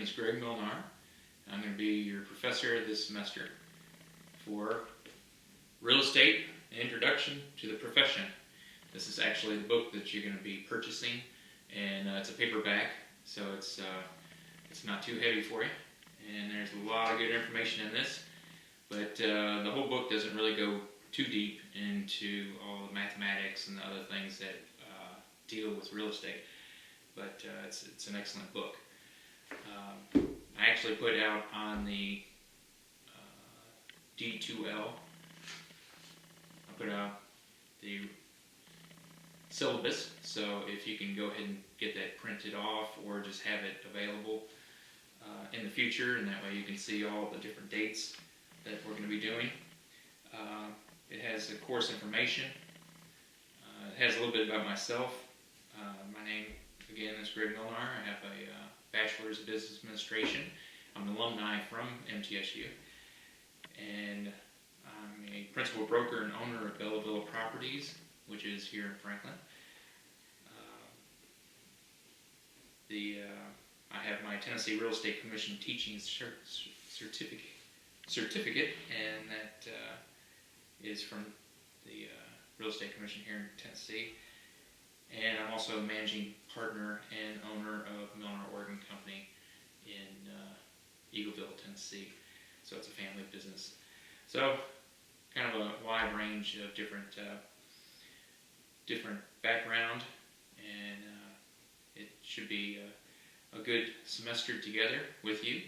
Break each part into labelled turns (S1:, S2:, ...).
S1: is Greg Milnar. I'm going to be your professor this semester for Real Estate, An Introduction to the Profession. This is actually the book that you're going to be purchasing, and it's a paperback, so it's not too heavy for you, and there's a lot of good information in this, but the whole book doesn't really go too deep into all the mathematics and the other things that deal with real estate, but it's an excellent book. I actually put out on the D2L, I put out the syllabus, so if you can go ahead and get that printed off or just have it available in the future, and that way you can see all the different dates that we're going to be doing. It has the course information. It has a little bit about myself. My name, again, is Greg Milnar. I have a Bachelor's of Business Administration. I'm an alumni from MTSU. And I'm a principal broker and owner of Belleville Properties, which is here in Franklin. I have my Tennessee Real Estate Commission teaching certificate, and that is from the Real Estate Commission here in Tennessee. And I'm also a managing partner and owner of Milnar Organ Company in Eagleville, Tennessee. So it's a family business. So kind of a wide range of different background, and it should be a good semester together with you.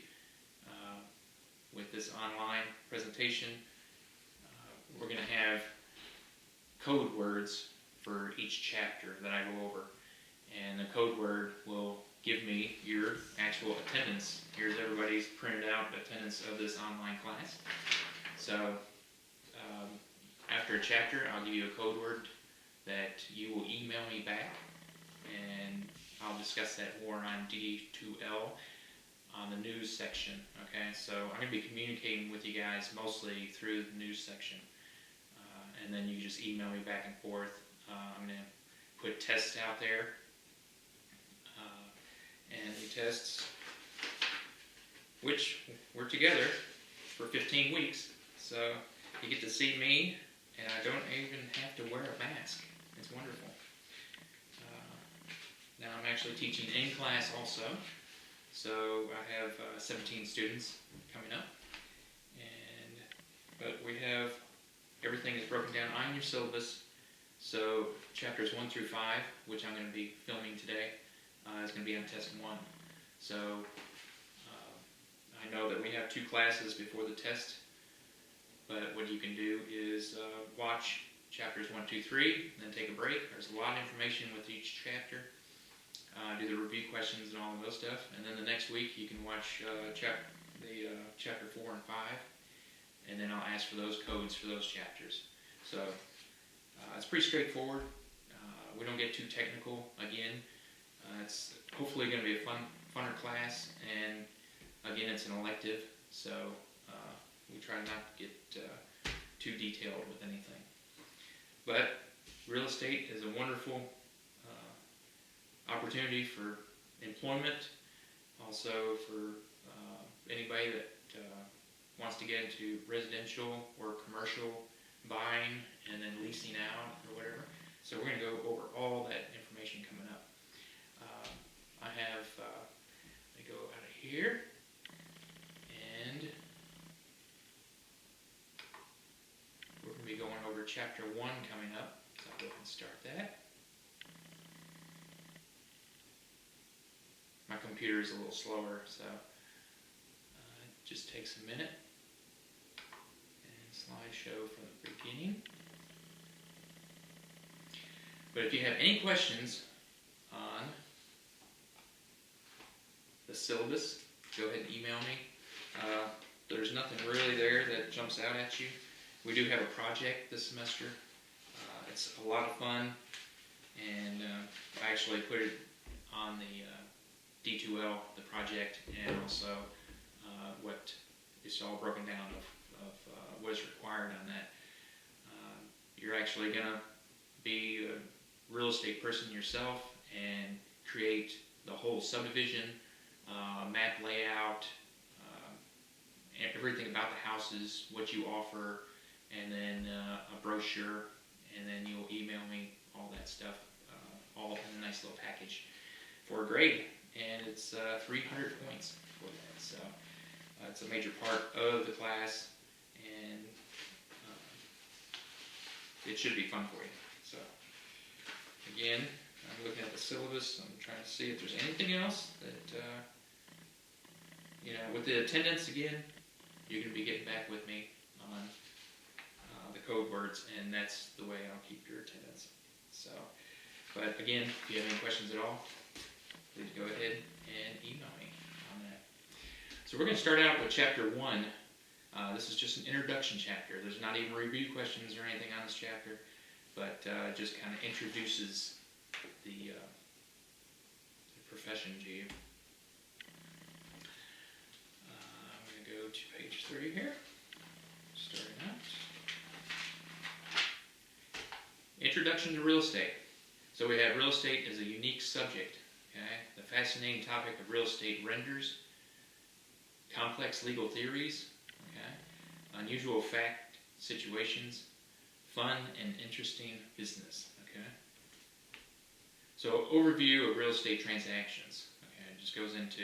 S1: With this online presentation, we're going to have code words for each chapter that I go over, and the code word will give me your actual attendance. Here's everybody's printed out attendance of this online class. So after a chapter, I'll give you a code word that you will email me back, and I'll discuss that more on D2L on the news section. Okay, so I'm going to be communicating with you guys mostly through the news section, and then you just email me back and forth. I'm going to put tests out there, and the tests, which we're together for 15 weeks, so you get to see me, and I don't even have to wear a mask. It's wonderful. Now I'm actually teaching in class also, so I have 17 students coming up, but we have everything is broken down on your syllabus. So chapters 1 through 5, which I'm going to be filming today, is going to be on test 1. So I know that we have 2 classes before the test, but what you can do is watch chapters 1, 2, 3, then take a break. There's a lot of information with each chapter. Do the review questions and all of those stuff, and then the next week you can watch chapter 4 and 5, and then I'll ask for those codes for those chapters. So it's pretty straightforward. We don't get too technical. Again, it's hopefully going to be a funner class, and again, it's an elective, so we try not to get too detailed with anything. But real estate is a wonderful opportunity for employment, also for anybody that wants to get into residential or commercial buying and then leasing out or whatever. So we're going to go over all that information coming up. I have, let me go out of here, and we're going to be going over chapter 1 coming up, so I'll go ahead and start that. My computer is a little slower, so it just takes a minute. And slideshow from the beginning. But if you have any questions on the syllabus, go ahead and email me. There's nothing really there that jumps out at you. We do have a project this semester. It's a lot of fun, and I actually put it on the D2L, the project, and also what it's all broken down of what is required on that. You're actually going to be a real estate person yourself and create the whole subdivision map layout, everything about the houses, what you offer, and then a brochure, and then you'll email me all that stuff, all in a nice little package for a grade. And it's 300 points for that. So it's a major part of the class, and it should be fun for you. So again, I'm looking at the syllabus. I'm trying to see if there's anything else that, with the attendance again, you're going to be getting back with me on the code words, and that's the way I'll keep your attendance. So, but again, if you have any questions at all, please go ahead and email me on that. So we're going to start out with chapter 1. This is just an introduction chapter. There's not even review questions or anything on this chapter, but just kind of introduces the profession to you. I'm going to go to page 3 here, starting out. Introduction to real estate. So we have real estate as a unique subject. Okay? The fascinating topic of real estate renders complex legal theories, okay? Unusual fact situations, fun and interesting business. Okay? So overview of real estate transactions. Okay? It just goes into,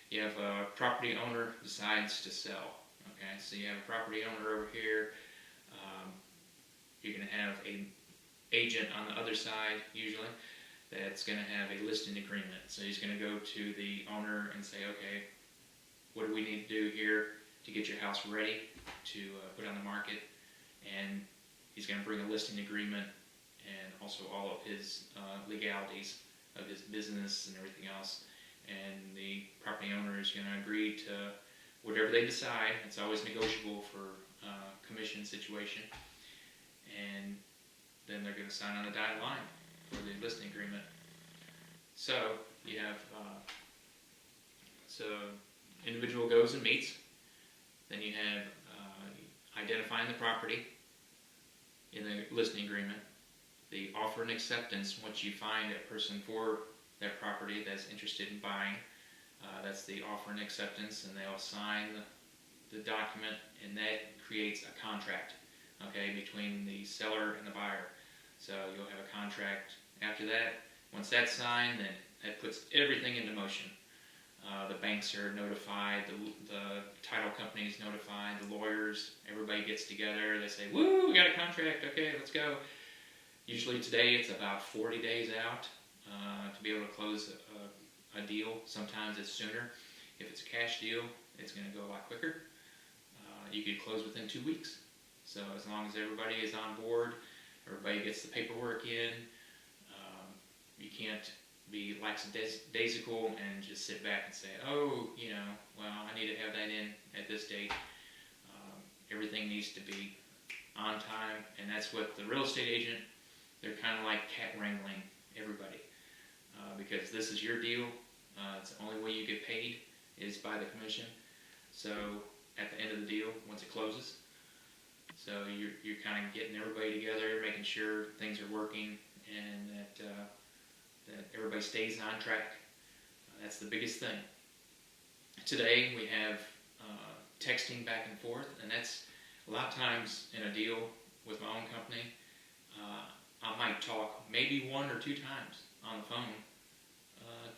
S1: you have a property owner decides to sell. Okay? So you have a property owner over here. You're going to have a agent on the other side, usually, that's going to have a listing agreement. So he's going to go to the owner and say, okay, what do we need to do here to get your house ready to put on the market? And he's going to bring a listing agreement and also all of his legalities of his business and everything else. And the property owner is going to agree to whatever they decide. It's always negotiable for commission situation. And then they're going to sign on the dotted line for the listing agreement. So you have, individual goes and meets. Then you have identifying the property in the listing agreement, the offer and acceptance. Once you find a person for that property that's interested in buying, that's the offer and acceptance, and they'll sign the document, and that creates a contract, okay, between the seller and the buyer. So you'll have a contract after that. Once that's signed, then that puts everything into motion. The banks are notified, the title company is notified, the lawyers, everybody gets together. They say, woo, we got a contract, okay, let's go. Usually today it's about 40 days out to be able to close a deal. Sometimes it's sooner. If it's a cash deal, it's going to go a lot quicker. You could close within 2 weeks. So as long as everybody is on board, everybody gets the paperwork in, you can't be lackadaisical and just sit back and say, oh, well, I need to have that in at this date. Everything needs to be on time, and that's what the real estate agent, they're kind of like cat wrangling everybody, because this is your deal. It's the only way you get paid is by the commission. So at the end of the deal, once it closes, so you're kind of getting everybody together, making sure things are working, and that everybody stays on track. That's the biggest thing. Today we have texting back and forth, and that's a lot of times in a deal with my own company. I might talk maybe 1 or 2 times on the phone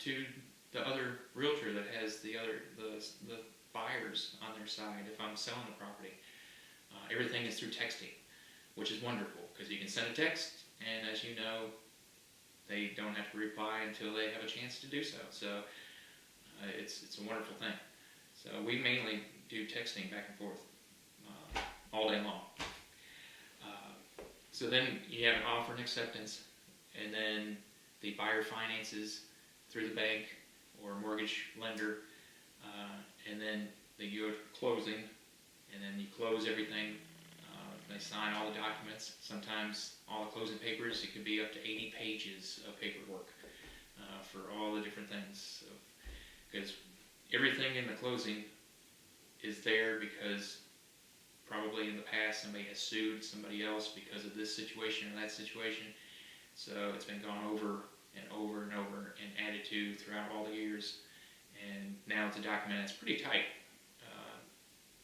S1: to the other realtor that has the buyers on their side if I'm selling the property. Everything is through texting, which is wonderful because you can send a text, and as you know, they don't have to reply until they have a chance to do so. So it's a wonderful thing. So we mainly do texting back and forth all day long. So then you have an offer and acceptance, and then the buyer finances through the bank or mortgage lender, and then they go to closing, and then you close everything. They sign all the documents. Sometimes all the closing papers, it could be up to 80 pages of paperwork for all the different things. So, because everything in the closing is there because probably in the past somebody has sued somebody else because of this situation or that situation. So it's been gone over and over and over and added to throughout all the years. And now it's a document that's pretty tight.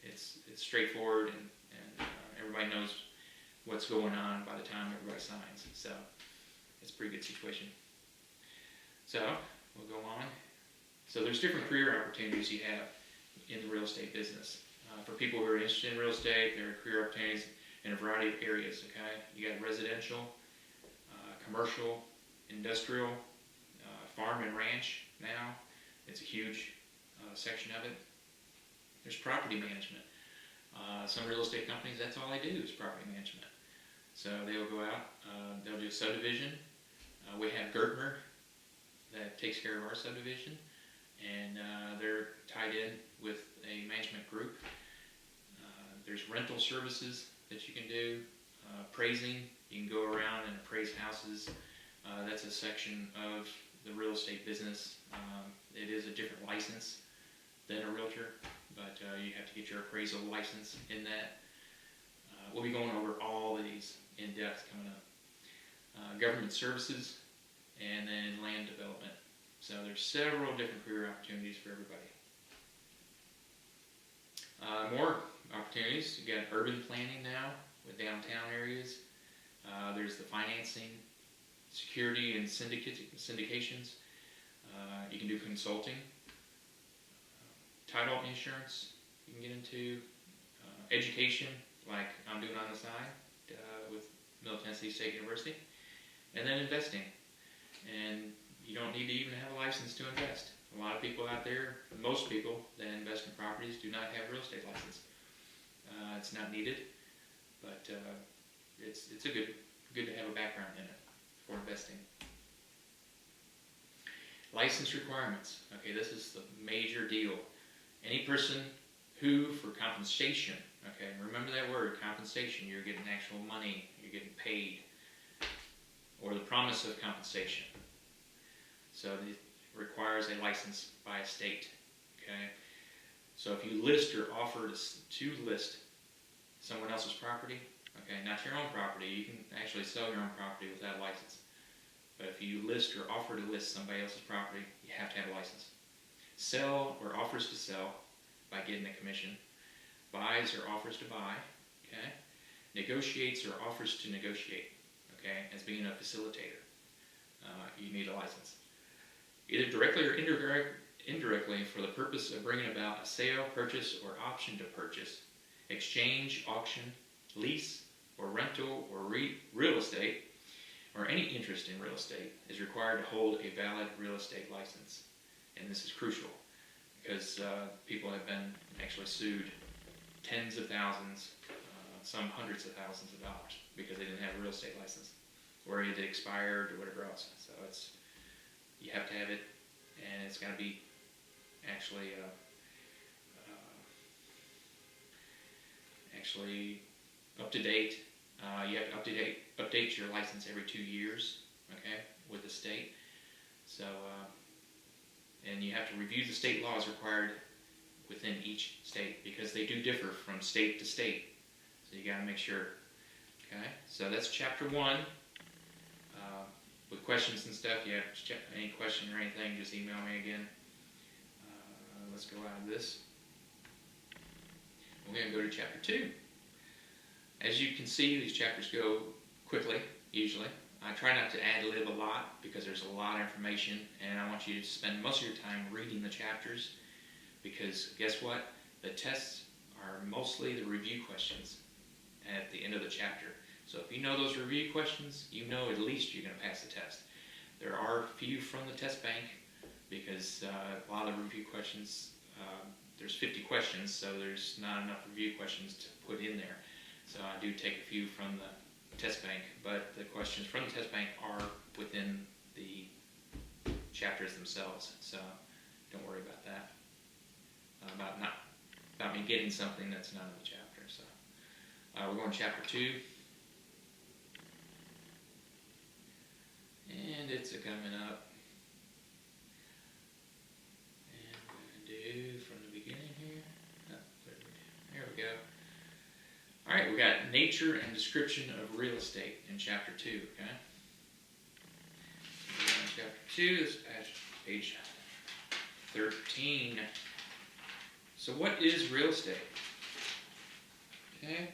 S1: It's straightforward, and everybody knows what's going on by the time everybody signs. So it's a pretty good situation. So we'll go on. So there's different career opportunities you have in the real estate business. For people who are interested in real estate, there are career opportunities in a variety of areas. Okay, you got residential, commercial, industrial, farm and ranch. Now it's a huge section of it. There's property management. Some real estate companies, that's all they do is property management. So they'll go out, they'll do subdivision. We have Gertner that takes care of our subdivision, and they're tied in with a management group. There's rental services that you can do, appraising. You can go around and appraise houses. That's a section of the real estate business. It is a different license than a realtor, but you have to get your appraisal license in that. We'll be going over all of these in depth coming up. Government services, and then land development. So there's several different career opportunities for everybody. More opportunities. You got urban planning now with downtown areas. There's the financing, security, and syndications. You can do consulting. Title insurance you can get into. Education, like I'm doing on the side with Middle Tennessee State University. And then investing. And you don't need to even have a license to invest. A lot of people out there, most people that invest in properties do not have a real estate license. It's not needed, but it's a good to have a background in it for investing. License requirements. Okay, this is the major deal. Any person who, for compensation, okay, remember that word, compensation, you're getting actual money, you're getting paid, or the promise of compensation. So it requires a license by a state, okay? So if you list or offer to list someone else's property, okay, not your own property, you can actually sell your own property without a license. But if you list or offer to list somebody else's property, you have to have a license. Sell or offers to sell by getting a commission. Buys or offers to buy, okay? Negotiates or offers to negotiate, okay, as being a facilitator. You need a license. Either directly or indirectly for the purpose of bringing about a sale, purchase, or option to purchase, exchange, auction, lease, or rental, or real estate, or any interest in real estate is required to hold a valid real estate license. And this is crucial because people have been actually sued tens of thousands, some hundreds of thousands of dollars because they didn't have a real estate license or it expired or whatever else. So you have to have it, and it's got to be actually up to date. You have to update your license every 2 years, okay, with the state. So, and you have to review the state laws required within each state because they do differ from state to state. So you got to make sure. Okay, so that's chapter 1. With questions and stuff, you have any question or anything, just email me again. Let's go out of this. We're going to go to chapter 2. As you can see, these chapters go quickly, usually. I try not to ad-lib a lot because there's a lot of information, and I want you to spend most of your time reading the chapters because guess what? The tests are mostly the review questions at the end of the chapter. So if you know those review questions, you know at least you're going to pass the test. There are a few from the test bank because a lot of the review questions, there's 50 questions, so there's not enough review questions to put in there. So I do take a few from the test bank, but the questions from the test bank are within the chapters themselves. So don't worry about that. About me getting something that's not in the chapter. So we're going to chapter 2. And it's coming up. And we're going to do from the beginning here. Oh, there we go. Alright, we got nature and description of real estate in chapter 2, okay? So chapter 2, this page 13. So what is real estate? Okay.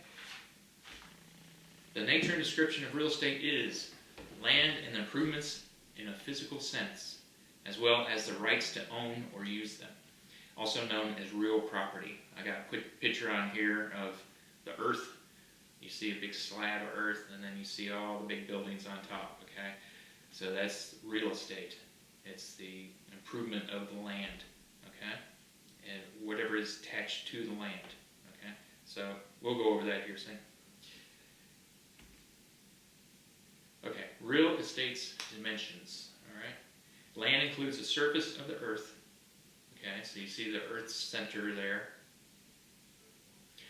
S1: The nature and description of real estate is land and improvements in a physical sense, as well as the rights to own or use them, also known as real property. I got a quick picture on here of the earth. You see a big slab of earth, and then you see all the big buildings on top, okay? So that's real estate. It's the improvement of the land, okay? And whatever is attached to the land, okay? So we'll go over that here soon. Okay, real estate's dimensions, all right? Land includes the surface of the earth, okay? So you see the earth's center there.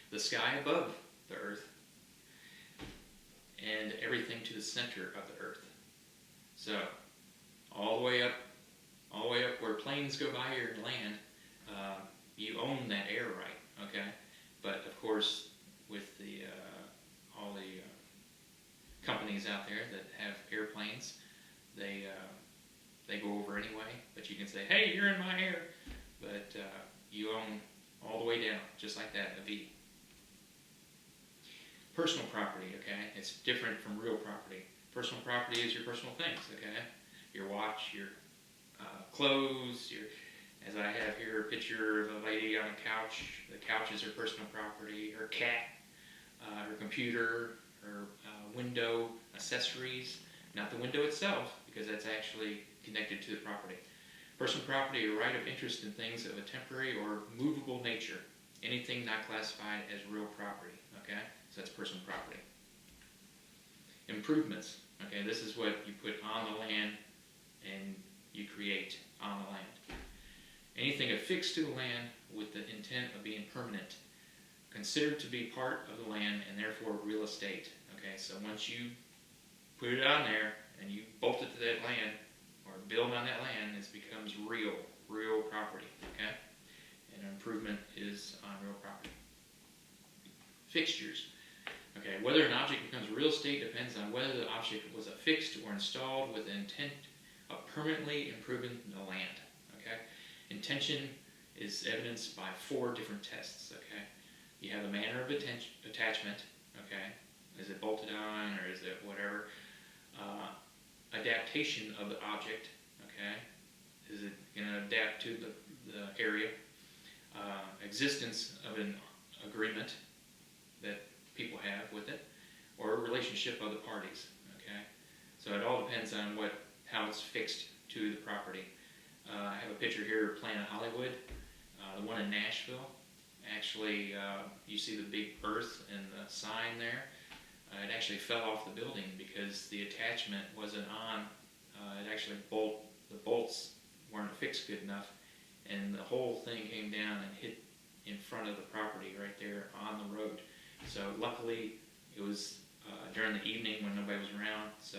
S1: The sky above the earth, and everything to the center of the earth. So all the way up where planes go by your land, you own that air right, okay? But of course, with the all the companies out there that have airplanes, they go over anyway. But you can say, "Hey, you're in my air," but you own all the way down, just like that, a V. Personal property, okay? It's different from real property. Personal property is your personal things, okay? Your watch, your clothes, as I have here, a picture of a lady on a couch. The couch is her personal property. Her cat, her computer, her window accessories. Not the window itself, because that's actually connected to the property. Personal property, a right of interest in things of a temporary or movable nature. Anything not classified as real property, okay? So that's personal property. Improvements, okay? This is what you put on the land and you create on the land. Anything affixed to the land with the intent of being permanent, considered to be part of the land and therefore real estate, okay? So once you put it on there and you bolt it to that land or build on that land, it becomes real property, okay? And an improvement is on real property. Fixtures. Okay, whether an object becomes real estate depends on whether the object was affixed or installed with the intent of permanently improving the land. Okay, intention is evidenced by 4 different tests. Okay, you have a manner of attachment. Okay, is it bolted on or is it whatever? Adaptation of the object. Okay, is it going to adapt to the area? Existence of an agreement that people have with it, or a relationship of the parties, okay? So it all depends on how it's fixed to the property. I have a picture here of Planet Hollywood, the one in Nashville. Actually, you see the big earth and the sign there. It actually fell off the building because the attachment wasn't on. It actually the bolts weren't fixed good enough, and the whole thing came down and hit in front of the property right there on the road. So luckily it was during the evening when nobody was around, so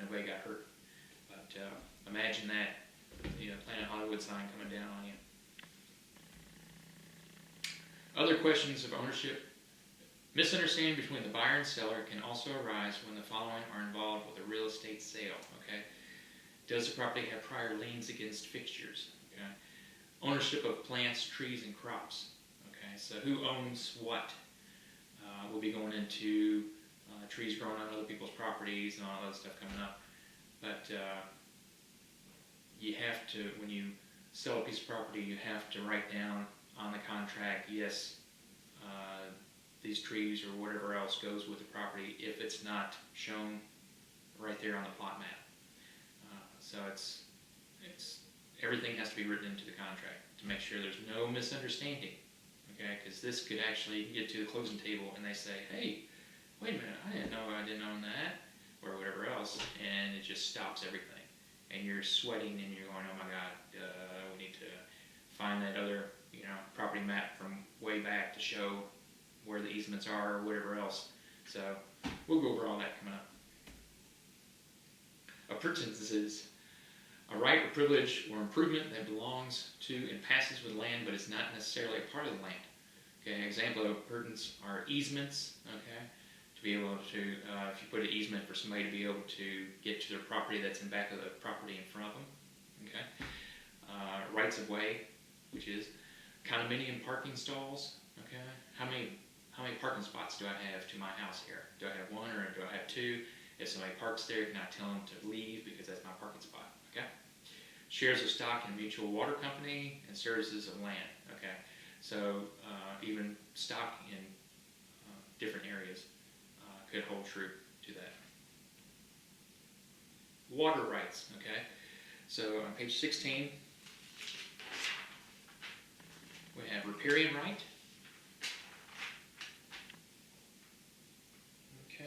S1: nobody got hurt. But imagine that, Planet Hollywood sign coming down on you. Other questions of ownership. Misunderstanding between the buyer and seller can also arise when the following are involved with a real estate sale. Okay, does the property have prior liens against fixtures? Okay, ownership of plants, trees, and crops. Okay, so who owns what? We'll be going into trees growing on other people's properties and all that stuff coming up. But you have to, when you sell a piece of property, you have to write down on the contract, yes, these trees or whatever else goes with the property if it's not shown right there on the plot map. So it's everything has to be written into the contract to make sure there's no misunderstanding. Okay, because this could actually get to the closing table and they say, "Hey, wait a minute, I didn't know I didn't own that," or whatever else, and it just stops everything. And you're sweating and you're going, "Oh my God, we need to find that other, property map from way back to show where the easements are or whatever else." So we'll go over all that coming up. Appurtenances. A right or privilege or improvement that belongs to and passes with land but is not necessarily a part of the land. Okay, an example of appurtenance are easements, okay, to be able to, if you put an easement for somebody to be able to get to their property that's in back of the property in front of them, okay. rights of way, which is condominium parking stalls. Okay, how many parking spots do I have to my house here? Do I have one or do I have two? If somebody parks there, can I tell them to leave because that's my parking spot? Okay. Shares of stock in a mutual water company and services of land. Okay, so even stock in different areas could hold true to that. Water rights. Okay, so on page 16 we have riparian right. Okay.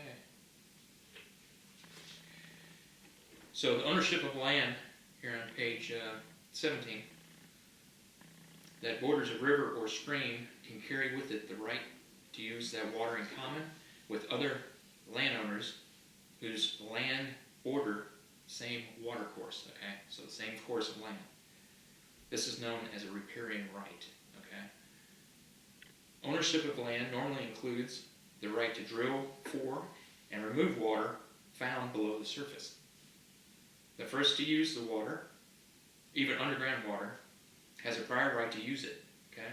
S1: So the ownership of land here on page 17 that borders a river or stream can carry with it the right to use that water in common with other landowners whose land border same water course. Okay, so the same course of land. This is known as a riparian right. Okay, ownership of land normally includes the right to drill for and remove water found below the surface. The first to use the water, even underground water, has a prior right to use it. Okay,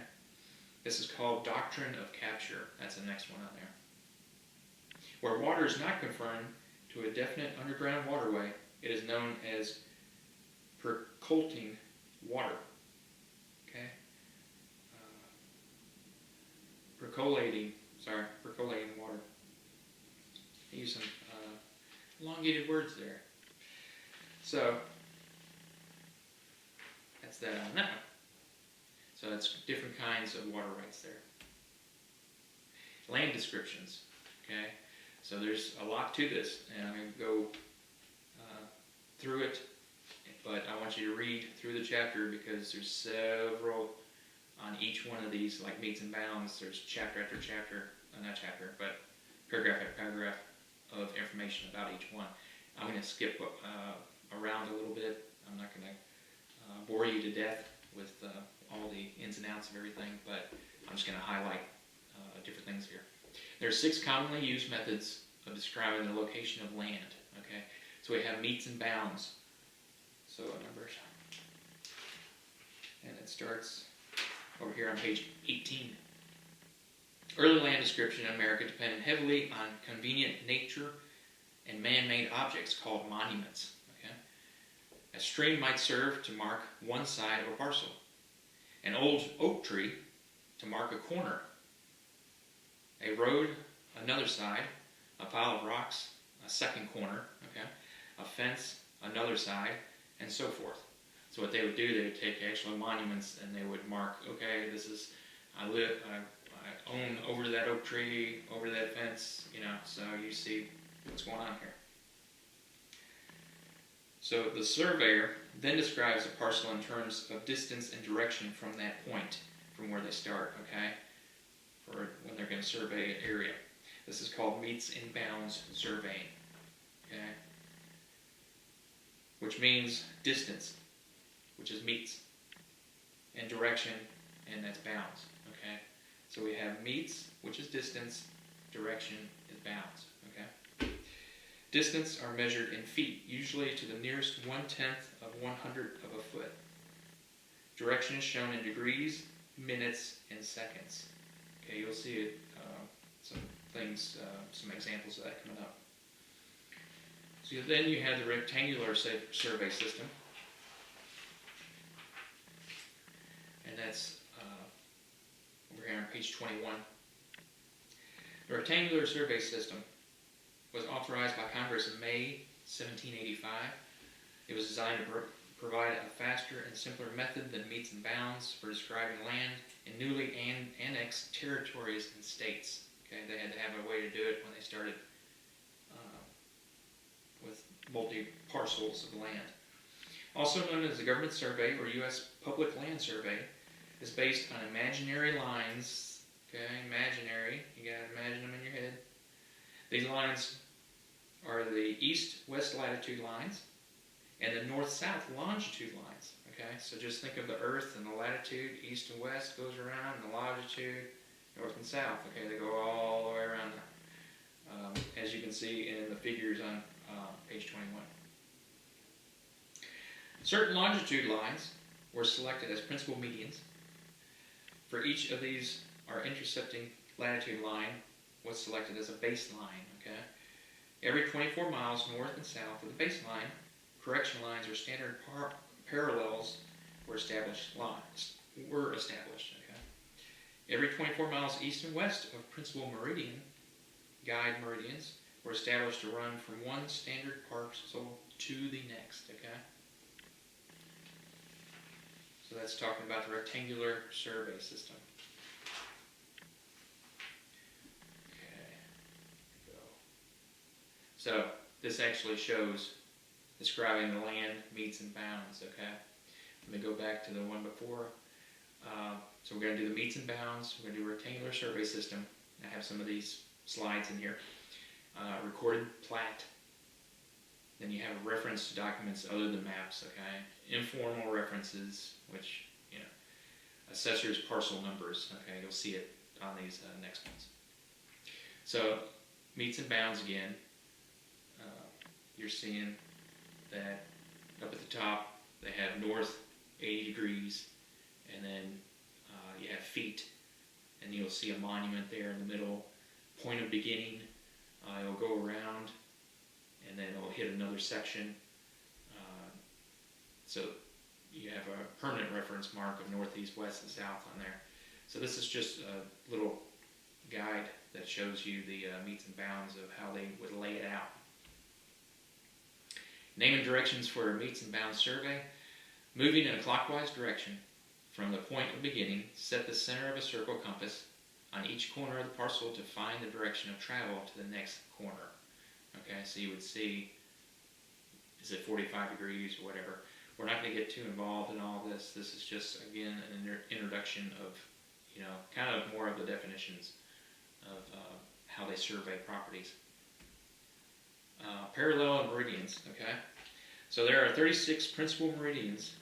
S1: this is called doctrine of capture. That's the next one on there. Where water is not confined to a definite underground waterway, it is known as percolating water. Okay, percolating water. I use some elongated words there. So that's that on that one. So that's different kinds of water rights there. Land descriptions. Okay, so there's a lot to this, and I'm going to go through it, but I want you to read through the chapter because there's several on each one of these, like metes and bounds. There's chapter after chapter, not chapter, but paragraph after paragraph of information about each one. I'm going to skip around a little bit. I'm not going to bore you to death with all the ins and outs of everything, but I'm just going to highlight different things here. There are 6 commonly used methods of describing the location of land. Okay, so we have metes and bounds. So numbers, and it starts over here on page 18. Early land description in America depended heavily on convenient nature and man-made objects called monuments. Okay, a stream might serve to mark one side of a parcel, an old oak tree to mark a corner, a road another side, a pile of rocks a second corner, okay, a fence another side, and so forth. So what they would do, they would take actual monuments and they would mark, okay, this is, I own over that oak tree, over that fence, so you see what's going on here. So the surveyor then describes a parcel in terms of distance and direction from that point, from where they start, okay, for when they're going to survey an area. This is called metes and bounds surveying, okay, which means distance, which is metes, and direction, and that's bounds, okay. So we have metes, which is distance, direction is bounds, okay. Distance are measured in feet, usually to the nearest 1/10 of 100th of a foot. Direction is shown in degrees, minutes, and seconds. Okay, you'll see it, some things, some examples of that coming up. So then you have the rectangular survey system, and that's over here on page 21. The rectangular survey system was authorized by Congress in May 1785. It was designed to provide a faster and simpler method than metes and bounds for describing land in newly annexed territories and states. Okay, they had to have a way to do it when they started with multi-parcels of land. Also known as the Government Survey or U.S. Public Land Survey, is based on imaginary lines. Okay, imaginary. You gotta imagine them in your head. These lines are the east-west latitude lines and the north-south longitude lines. Okay, so just think of the Earth and the latitude, east and west goes around, and the longitude, north and south. Okay, they go all the way around there. As you can see in the figures on page 21. Certain longitude lines were selected as principal medians. For each of these, our intercepting latitude line was selected as a baseline. Okay? Every 24 miles north and south of the baseline, correction lines or standard parallels were established. Okay? Every 24 miles east and west of principal meridian, guide meridians were established to run from one standard parcel to the next. Okay? So that's talking about the rectangular survey system. Okay. Go. So this actually shows describing the land, meets, and bounds. Okay. Let me go back to the one before. So we're going to do the meets and bounds. We're going to do rectangular survey system. I have some of these slides in here. Recorded plat. Then you have reference to documents other than maps. Okay. Informal references, which, assessor's parcel numbers. Okay. You'll see it on these next ones. So meets and bounds again. You're seeing that up at the top they have north 80 degrees, and then you have feet, and you'll see a monument there in the middle. Point of beginning, it'll go around, and then it'll hit another section. So you have a permanent reference mark of north, east, west, and south on there. So this is just a little guide that shows you the meets and bounds of how they would lay it out. Name and directions for a meets and bounds survey. Moving in a clockwise direction from the point of beginning, set the center of a circle compass on each corner of the parcel to find the direction of travel to the next corner. Okay, so you would see, is it 45 degrees or whatever. We're not going to get too involved in all this. This is just, again, an introduction of, kind of more of the definitions of how they survey properties. Parallel meridians, okay? So there are 36 principal meridians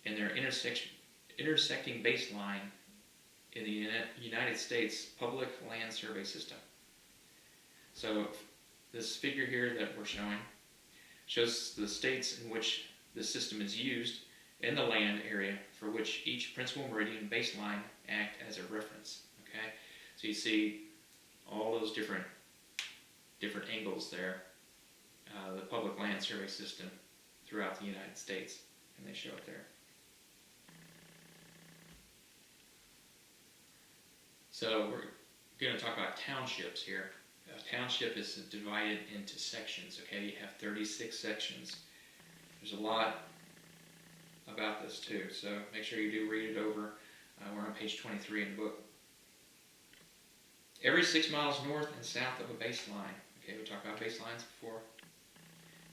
S1: in their intersecting baseline in the United States Public Land Survey System. So this figure here that we're showing shows the states in which the system is used in the land area for which each principal meridian baseline act as a reference. Okay, so you see all those different angles there, the Public Land Survey System throughout the United States, and they show it there. So we're going to talk about townships here. A township is divided into sections. Okay, you have 36 sections. There's a lot about this too, so make sure you do read it over. We're on page 23 in the book. Every 6 miles north and south of a baseline, okay, we talked about baselines before,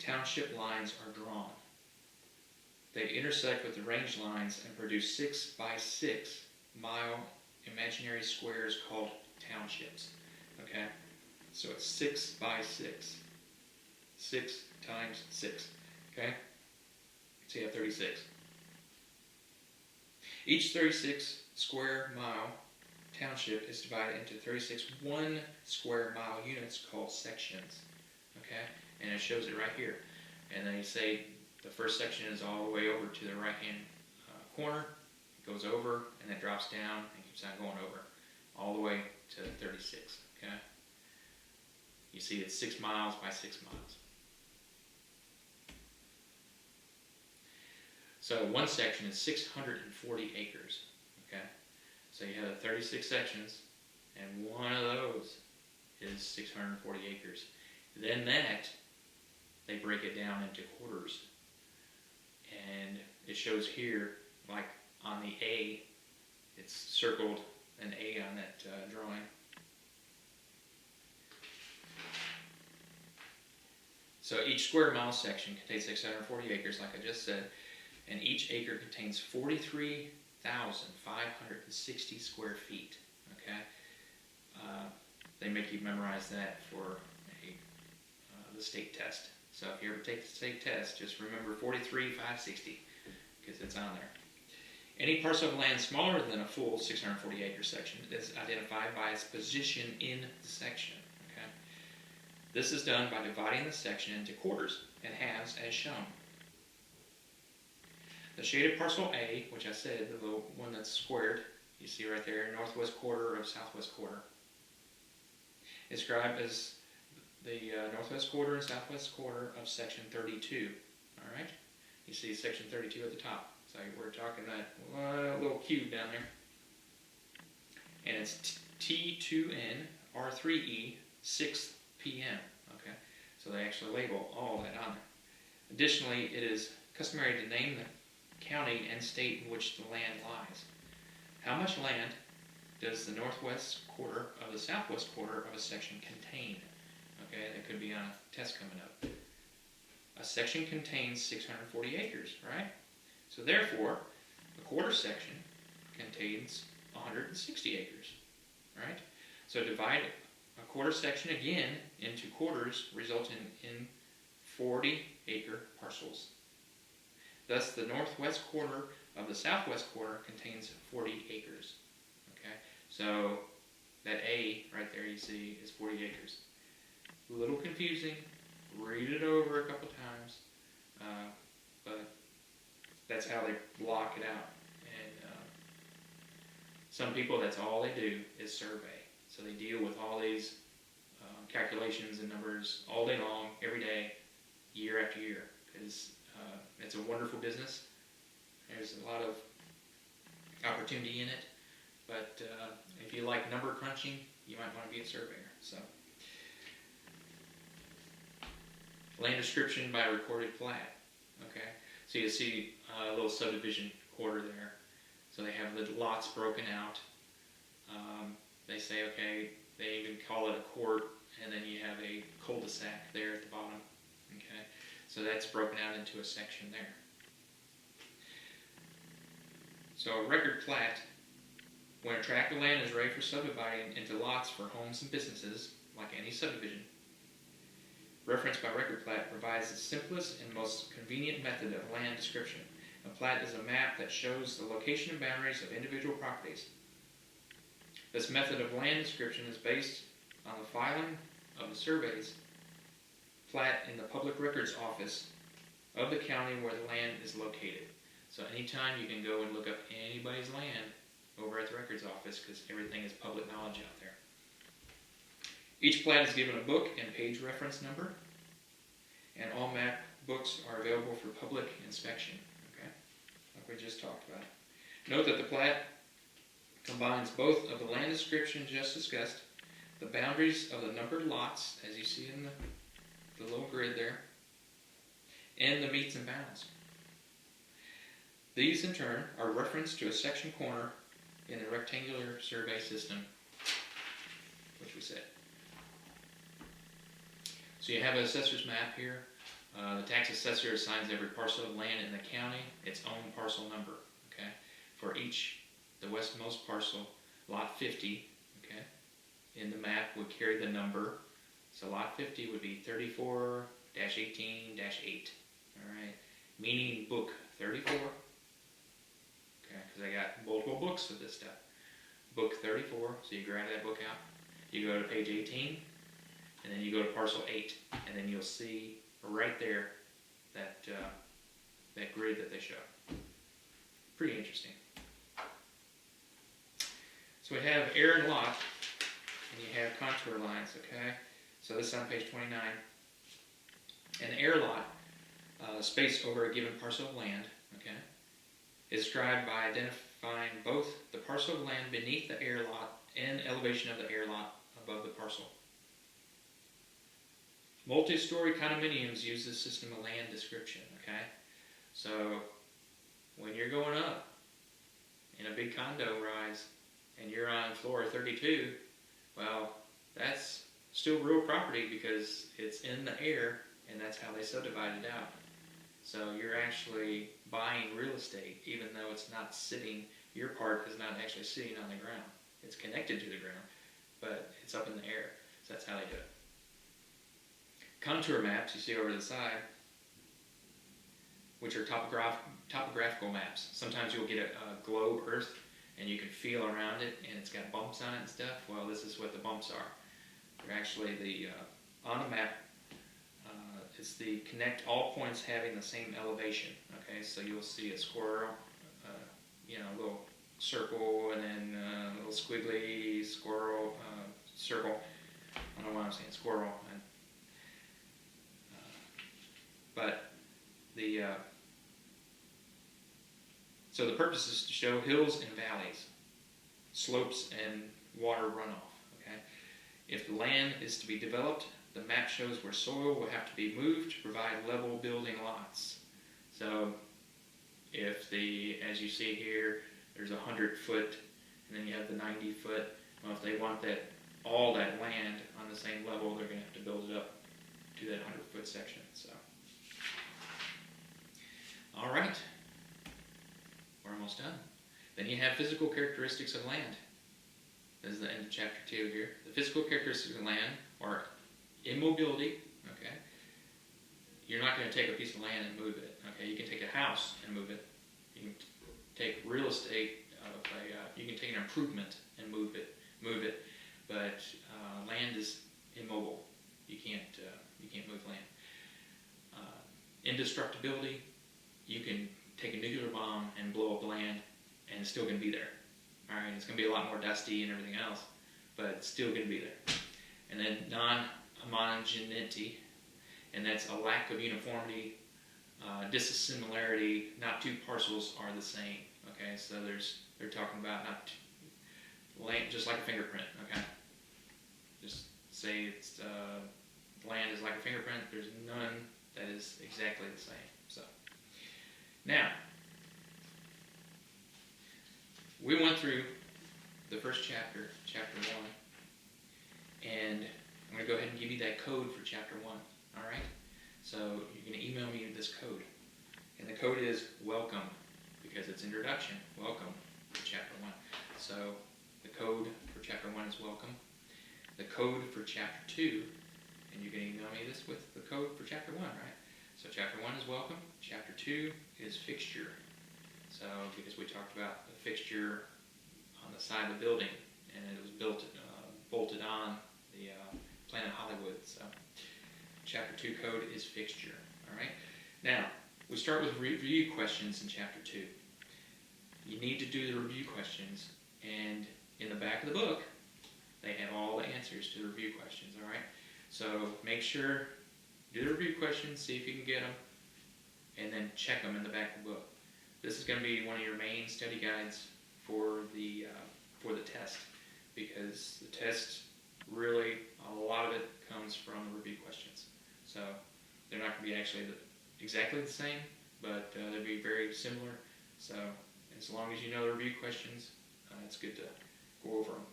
S1: township lines are drawn. They intersect with the range lines and produce 6 by 6 mile imaginary squares called townships. Okay, so it's 6 by 6. 6 times 6. Okay, so you have 36. Each 36 square mile township is divided into 36 1 square mile units called sections. Okay, and it shows it right here. And they say the first section is all the way over to the right hand corner. It goes over and then drops down and keeps on going over all the way to 36. Okay, you see it's 6 miles by 6 miles. So one section is 640 acres. Okay, so you have 36 sections, and one of those is 640 acres. Then they break it down into quarters. And it shows here, like on the A, it's circled an A on that drawing. So each square mile section contains 640 acres, like I just said, and each acre contains 43,560 square feet. Okay, they make you memorize that for the state test. So if you ever take the state test, just remember 43,560 because it's on there. Any parcel of land smaller than a full 640 acre section is identified by its position in the section. Okay, this is done by dividing the section into quarters and halves as shown. The shaded parcel A, which I said, the little one that's squared, you see right there, northwest quarter of southwest quarter, is described as the northwest quarter and southwest quarter of section 32. All right, you see section 32 at the top. So we're talking that little cube down there, and it's T2N R3E 6 p.m. Okay, so they actually label all that on there. Additionally, it is customary to name the county and state in which the land lies. How much land does the northwest quarter of the southwest quarter of a section contain? Okay, that could be on a test coming up. A section contains 640 acres, right? So therefore, a quarter section contains 160 acres, right? So divide a quarter section again into quarters, resulting in 40-acre parcels. Thus, the northwest quarter of the southwest quarter contains 40 acres. Okay, so that A right there you see is 40 acres. A little confusing. Read it over a couple times, but that's how they block it out. And some people, that's all they do is survey. So they deal with all these calculations and numbers all day long, every day, year after year, because it's a wonderful business. There's a lot of opportunity in it, but if you like number crunching, you might want to be a surveyor. So, land description by recorded plat. Okay, so you see a little subdivision quarter there. So they have the lots broken out. They say, okay, they even call it a court, and then you have a cul-de-sac there at the bottom. Okay, so that's broken out into a section there. So a record plat, when a tract of land is ready for subdividing into lots for homes and businesses, like any subdivision, reference by record plat provides the simplest and most convenient method of land description. A plat is a map that shows the location and boundaries of individual properties. This method of land description is based on the filing of the surveys plat in the Public Records Office of the county where the land is located. So anytime you can go and look up anybody's land over at the records office, because everything is public knowledge out there. Each plat is given a book and page reference number, and all map books are available for public inspection. Okay, like we just talked about. Note that the plat combines both of the land description just discussed, the boundaries of the numbered lots, as you see in the little grid there, and the meets and bounds. These, in turn, are referenced to a section corner in the rectangular survey system, which we said. So you have an assessor's map here. The tax assessor assigns every parcel of land in the county its own parcel number. Okay, for each, the westmost parcel, lot 50. Okay, in the map would carry the number. So lot 50 would be 34-18-8. All right, meaning book 34. Okay, because I got multiple books of this stuff. Book 34. So you grab that book out. You go to page 18. And then you go to parcel 8, and then you'll see right there that that grid that they show. Pretty interesting. So we have air and lot, and you have contour lines, okay? So this is on page 29. An air lot, space over a given parcel of land, okay, is described by identifying both the parcel of land beneath the air lot and elevation of the air lot above the parcel. Multi-story condominiums use this system of land description, okay? So when you're going up in a big condo rise and you're on floor 32, well, that's still real property because it's in the air, and that's how they subdivide it out. So you're actually buying real estate even though it's not sitting, your part is not actually sitting on the ground. It's connected to the ground, but it's up in the air. So that's how they do it. Contour maps you see over the side, which are topographical maps. Sometimes you'll get a globe earth and you can feel around it and it's got bumps on it and stuff. Well, this is what the bumps are. They're actually on the map, it's the connect all points having the same elevation. Okay, Okay, so you'll see a squirrel, a little circle, and then a little squiggly squirrel, circle. I don't know why I'm saying squirrel. But so the purpose is to show hills and valleys, slopes and water runoff. Okay, if the land is to be developed, the map shows where soil will have to be moved to provide level building lots. So if as you see here, there's 100-foot, and then you have the 90-foot. Well, if they want all that land on the same level, they're going to have to build it up to that 100-foot section. So, all right, we're almost done. Then you have physical characteristics of land. This is the end of chapter 2 here. The physical characteristics of land are immobility. Okay, you're not going to take a piece of land and move it. Okay, you can take a house and move it. You can take real estate you can take an improvement and move it. But land is immobile. You can't move land. Indestructibility. You can take a nuclear bomb and blow up land, and it's still going to be there. All right, it's going to be a lot more dusty and everything else, but it's still going to be there. And then non-homogeneity, and that's a lack of uniformity, dissimilarity. Not two parcels are the same. Okay, so they're talking about not land, just like a fingerprint. Okay, just say it's land is like a fingerprint. There's none that is exactly the same. So now we went through the first chapter, chapter 1, and I'm going to go ahead and give you that code for chapter 1. All right. So you're going to email me this code, and the code is welcome, because it's introduction. Welcome to chapter 1. So the code for chapter 1 is welcome. The code for chapter 2, and you can email me this with the code for chapter 1, right? So chapter 1 is welcome. Chapter 2 is fixture. So because we talked about the fixture on the side of the building, and it was bolted on the Planet Hollywood. So chapter 2 code is fixture. All right. Now we start with review questions in chapter 2. You need to do the review questions, and in the back of the book, they have all the answers to the review questions. All right. So make sure, do the review questions, see if you can get them, and then check them in the back of the book. This is going to be one of your main study guides for the test, because the test really, a lot of it comes from the review questions. So they're not going to be actually exactly the same, but they'll be very similar. So as long as you know the review questions, it's good to go over them.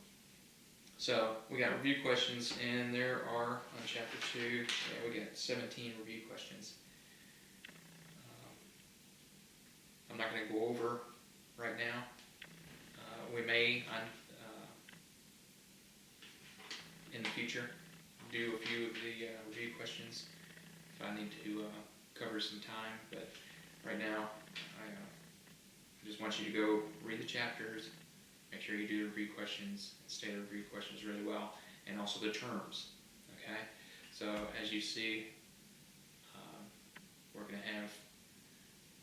S1: So we got review questions, and there are on chapter 2, we got 17 review questions. I'm not going to go over right now. We may, in the future, do a few of the review questions if I need to cover some time. But right now, I just want you to go read the chapters, make sure you do the review questions, and state the review questions really well, and also the terms. Okay? So as you see, we're going to have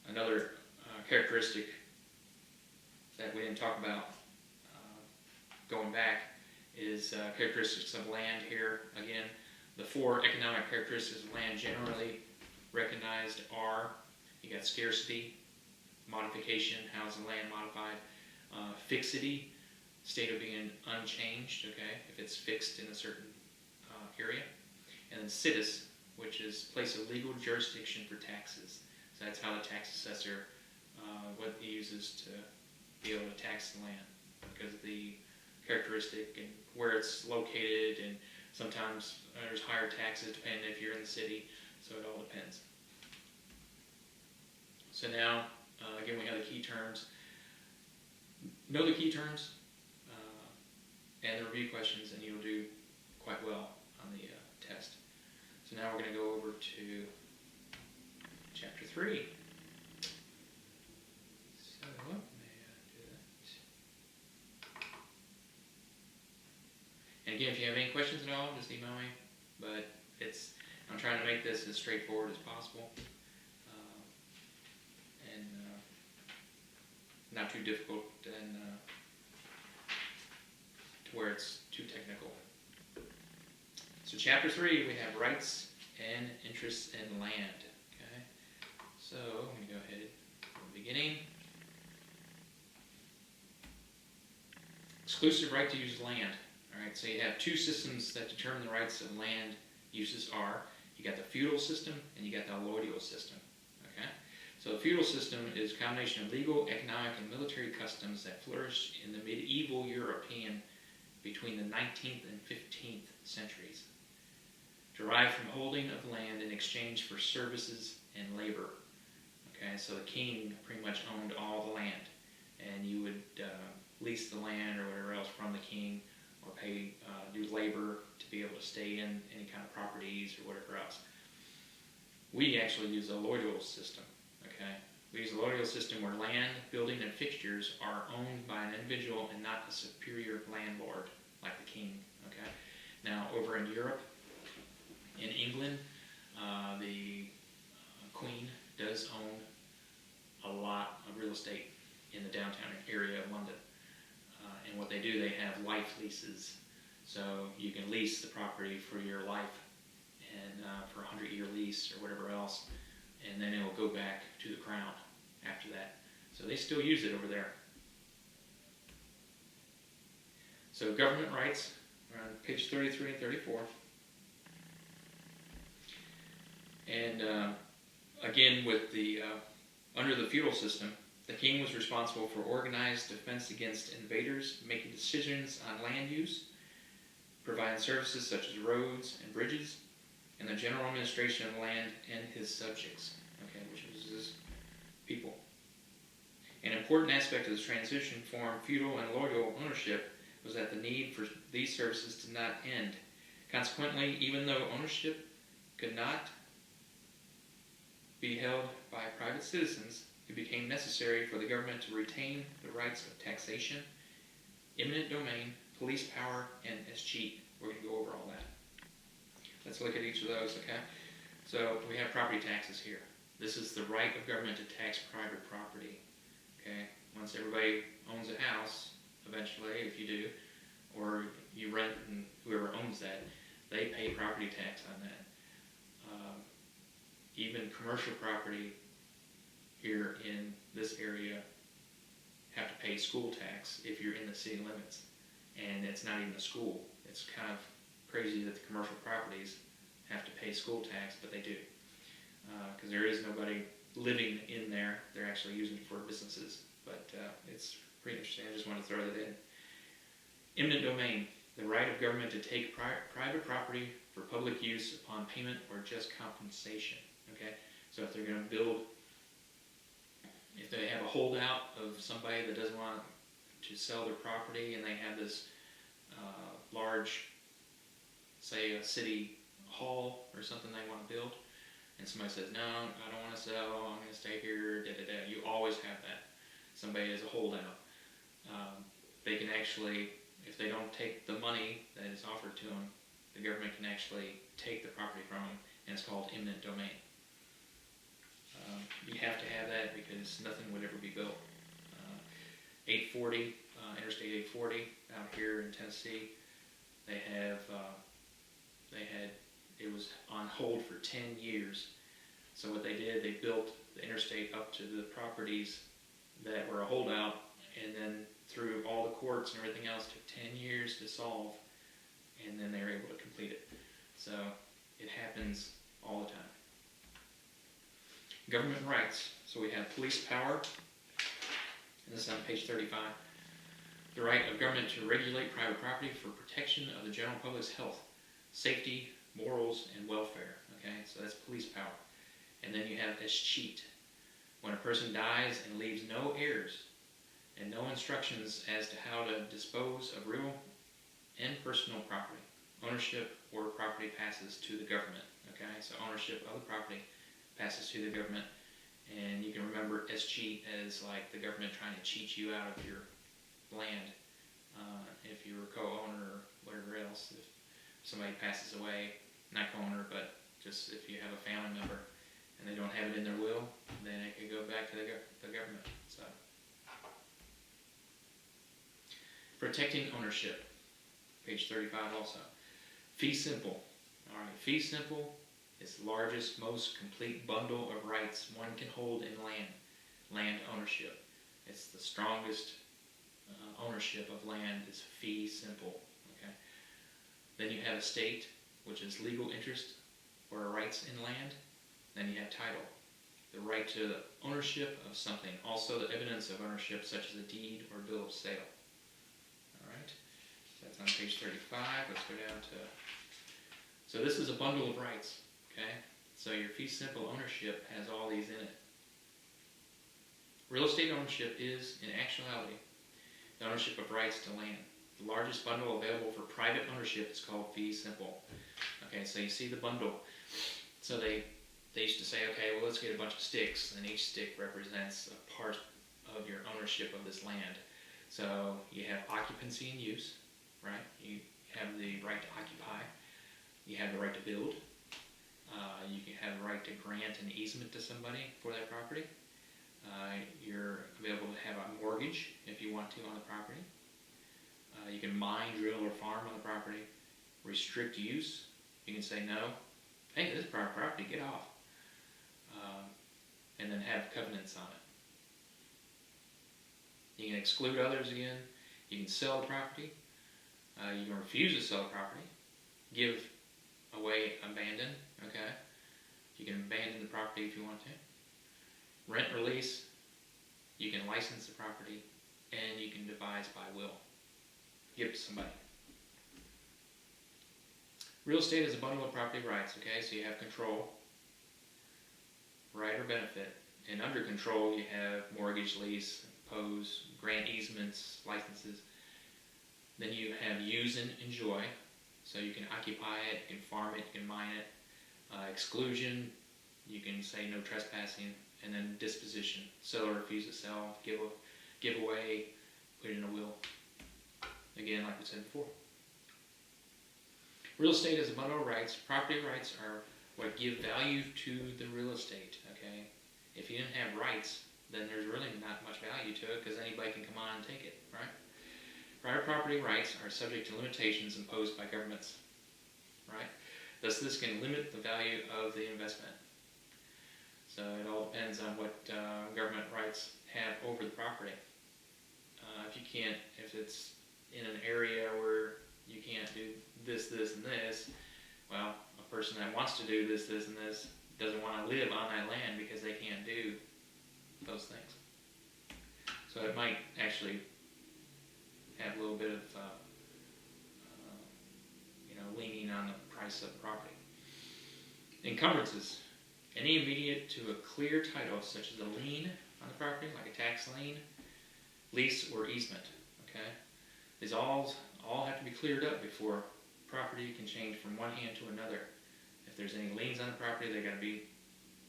S1: another characteristic that we didn't talk about going back is characteristics of land here. Again, the 4 economic characteristics of land generally recognized are, you got scarcity, modification, how is the land modified, fixity, state of being unchanged, okay, if it's fixed in a certain area, and then situs, which is place of legal jurisdiction for taxes. So that's how the tax assessor, what he uses to be able to tax the land, because of the characteristic and where it's located, and sometimes there's higher taxes depending if you're in the city, so it all depends. So now, again, we have the key terms. Know the key terms and the review questions, and you'll do quite well on the test. So now we're going to go over to chapter 3. So, may I do that? And again, if you have any questions at all, just email me. But I'm trying to make this as straightforward as possible. And not too difficult and to where it's too technical. So chapter 3, we have rights and interests in land. Okay, so I'm going to go ahead from the beginning. Exclusive right to use land. All right, so you have two systems that determine the rights of land uses are. You got the feudal system and you got the allodial system. Okay, so the feudal system is a combination of legal, economic, and military customs that flourished in the medieval European between the 19th and 15th centuries, derived from holding of land in exchange for services and labor. Okay, so the king pretty much owned all the land, and you would lease the land or whatever else from the king, or pay do labor to be able to stay in any kind of properties or whatever else. We actually use a allodial system. Okay, we use a allodial system where land, building, and fixtures are owned by an individual and not a superior landlord like the king. Okay, now over in Europe, in England, the Queen does own a lot of real estate in the downtown area of London. And what they do, they have life leases. So you can lease the property for your life and for a 100-year lease or whatever else, and then it will go back to the crown after that. So they still use it over there. So government rights are on page 33 and 34. And again, with the under the feudal system, the king was responsible for organized defense against invaders, making decisions on land use, providing services such as roads and bridges, and the general administration of land and his subjects, okay, which was his people. An important aspect of the transition from feudal and allodial ownership was that the need for these services did not end. Consequently, even though ownership could not be held by private citizens, it became necessary for the government to retain the rights of taxation, eminent domain, police power, and escheat. We're going to go over all that. Let's look at each of those, okay? So we have property taxes here. This is the right of government to tax private property, okay? Once everybody owns a house, eventually, if you do, or you rent and whoever owns that, they pay property tax on that. Even commercial property here in this area have to pay school tax if you're in the city limits, and it's not even a school. It's kind of crazy that the commercial properties have to pay school tax, but they do, because there is nobody living in there. They're actually using it for businesses, but it's pretty interesting. I just want to throw that in. Eminent domain, the right of government to take private property for public use upon payment or just compensation. Okay, so if they're going to build, if they have a holdout of somebody that doesn't want to sell their property, and they have this large, say a city hall or something they want to build, and somebody says, no, I don't want to sell, I'm going to stay here, you always have that. Somebody is a holdout. They can actually, if they don't take the money that is offered to them, the government can actually take the property from them, and it's called eminent domain. You have to have that because nothing would ever be built. 840, Interstate 840 out here in Tennessee, it was on hold for 10 years. So what they did, they built the interstate up to the properties that were a holdout, and then through all the courts and everything else, took 10 years to solve, and then they were able to complete it. So it happens all the time. Government rights. So we have police power, and this is on page 35. The right of government to regulate private property for protection of the general public's health, safety, morals, and welfare. Okay, so that's police power. And then you have escheat. When a person dies and leaves no heirs and no instructions as to how to dispose of real and personal property, ownership or property passes to the government. Okay, so ownership of the property passes to the government, and you can remember escheat as like the government trying to cheat you out of your land if you were co-owner or whatever else. If somebody passes away, not co-owner, but just if you have a family member and they don't have it in their will, then it could go back to the government. So Protecting ownership, page 35 also. Fee simple. All right, fee simple is the largest, most complete bundle of rights one can hold in land ownership. It's the strongest ownership of land is fee simple. Okay. Then you have estate, which is legal interest or rights in land. Then you have title, the right to ownership of something, also the evidence of ownership such as a deed or bill of sale. All right, so that's on page 35. Let's go down to, so this is a bundle of rights, okay? So your fee simple ownership has all these in it. Real estate ownership is, in actuality, the ownership of rights to land. The largest bundle available for private ownership is called fee simple. Okay, so you see the bundle. So they used to say, okay, well, let's get a bunch of sticks, and each stick represents a part of your ownership of this land. So you have occupancy and use, right? You have the right to occupy. You have the right to build. You can have the right to grant an easement to somebody for that property. You're available to have a mortgage if you want to on the property. You can mine, drill, or farm on the property. Restrict use. You can say no. Hey, this is private property, get off. And then have covenants on it. You can exclude others again. You can sell the property. You can refuse to sell the property. Give away, abandon, okay? You can abandon the property if you want to. Rent release. You can license the property. And you can devise by will. Give it to somebody. Real estate is a bundle of property rights, okay? So you have control, right or benefit. And under control, you have mortgage, lease, impose, grant easements, licenses. Then you have use and enjoy. So you can occupy it, you can farm it, you can mine it. Exclusion, you can say no trespassing. And then disposition, sell or refuse to sell, give away, put in a will. Again, like we said before. Real estate is a bundle of rights. Property rights are what give value to the real estate, okay? If you didn't have rights, then there's really not much value to it because anybody can come on and take it, right? Private property rights are subject to limitations imposed by governments, right? Thus, this can limit the value of the investment. So it all depends on what government rights have over the property. If it's in an area where you can't do this, this, and this, well, a person that wants to do this, this, and this doesn't want to live on that land because they can't do those things. So it might actually have a little bit of, leaning on the price of the property. Encumbrances. Any immediate to a clear title, such as a lien on the property, like a tax lien, lease, or easement. Okay, these all have to be cleared up before property can change from one hand to another. If there's any liens on the property, they got to be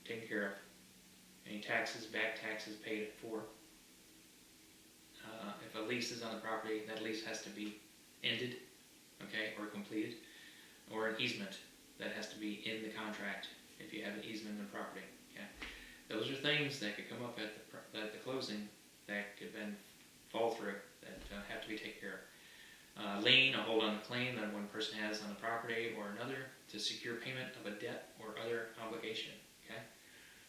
S1: taken care of. Any taxes, back taxes paid for. If a lease is on the property, that lease has to be ended, okay, or completed, or an easement that has to be in the contract. If you have an easement in the property, okay, those are things that could come up at the closing that could then fall through that have to be taken care of. Lien, a hold on the claim that one person has on the property or another to secure payment of a debt or other obligation. Okay,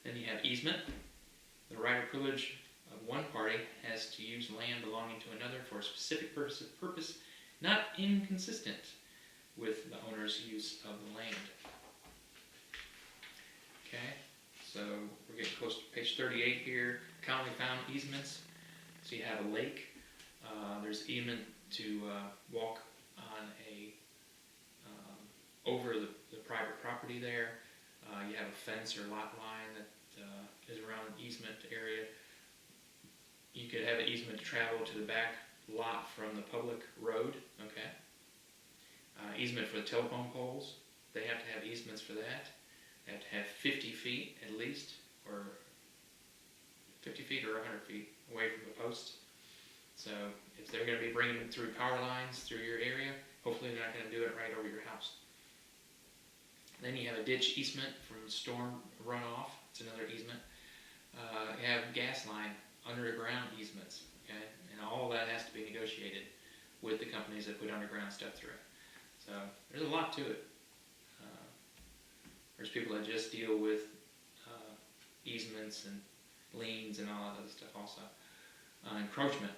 S1: then you have easement, the right or privilege of one party has to use land belonging to another for a specific purpose not inconsistent with the owner's use of the land. Okay, so we're getting close to page 38 here. Commonly found easements. So you have a lake. There's easement to walk on over the private property there. You have a fence or lot line that is around an easement area. You could have an easement to travel to the back lot from the public road. Okay. Easement for the telephone poles. They have to have easements for that. They have to have 50 feet at least, or 50 feet or 100 feet away from the posts. So if they're going to be bringing it through power lines through your area, hopefully they're not going to do it right over your house. Then you have a ditch easement from storm runoff. It's another easement. You have gas line underground easements, okay, and all that has to be negotiated. with the companies that put underground stuff through. So there's a lot to it. There's people that just deal with easements and liens and all that other stuff also. Encroachment.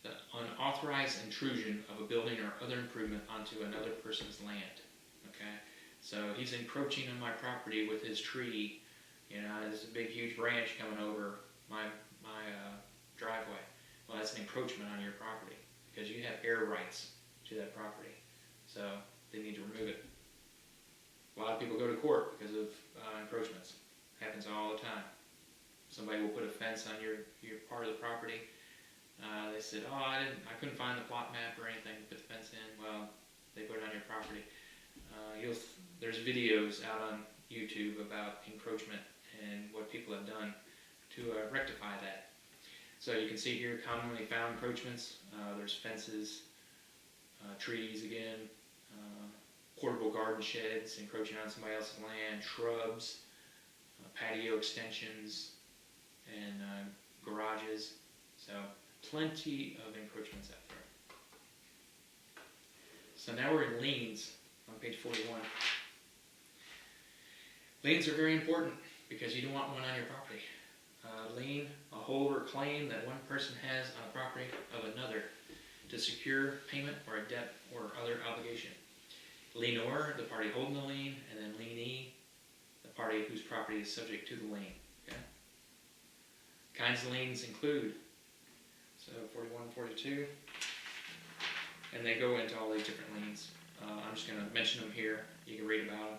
S1: The unauthorized intrusion of a building or other improvement onto another person's land. Okay? So he's encroaching on my property with his tree. You know, there's a big, huge branch coming over my driveway. Well, that's an encroachment on your property because you have air rights to that property. So they need to remove it. A lot of people go to court because of encroachments. Happens all the time. Somebody will put a fence on your part of the property. They said, "Oh, I couldn't find the plot map or anything to put the fence in." Well, they put it on your property. There's videos out on YouTube about encroachment and what people have done to rectify that. So you can see here commonly found encroachments. There's fences, trees again, portable garden sheds encroaching on somebody else's land, shrubs, patio extensions, and garages. So plenty of encroachments out there. So now we're in liens on page 41. Liens are very important because you don't want one on your property. Lien, a hold or claim that one person has on a property of another to secure payment or a debt or other obligation. Lienor, the party holding the lien, and then lienee, the party whose property is subject to the lien. Okay? Kinds of liens include, so 41 and 42, and they go into all these different liens. I'm just going to mention them here. You can read about them.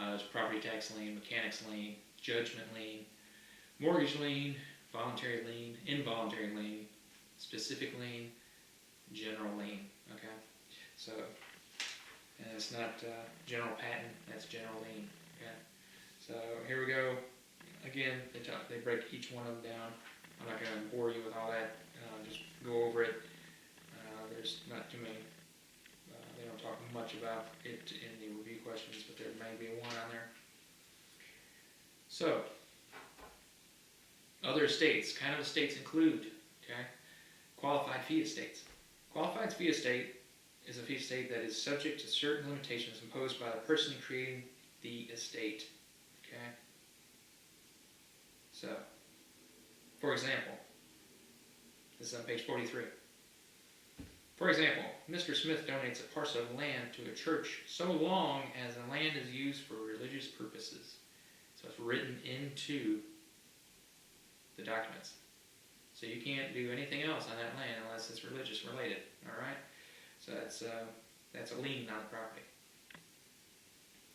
S1: There's property tax lien, mechanics lien, judgment lien, mortgage lien, voluntary lien, involuntary lien, specific lien, general lien. Okay, so and it's not general patent; that's general lien. Okay, so here we go. Again, they break each one of them down. I'm not going to bore you with all that. Just go over it. There's not too many. They don't talk much about it in the review questions, but there may be one on there. So, other estates. Kind of estates include, okay, qualified fee estates. Qualified fee estate is a fee estate that is subject to certain limitations imposed by the person creating the estate. Okay. So, for example, this is on page 43. For example, Mr. Smith donates a parcel of land to a church so long as the land is used for religious purposes. So it's written into the documents. So you can't do anything else on that land unless it's religious related. All right? So that's a lien on the property.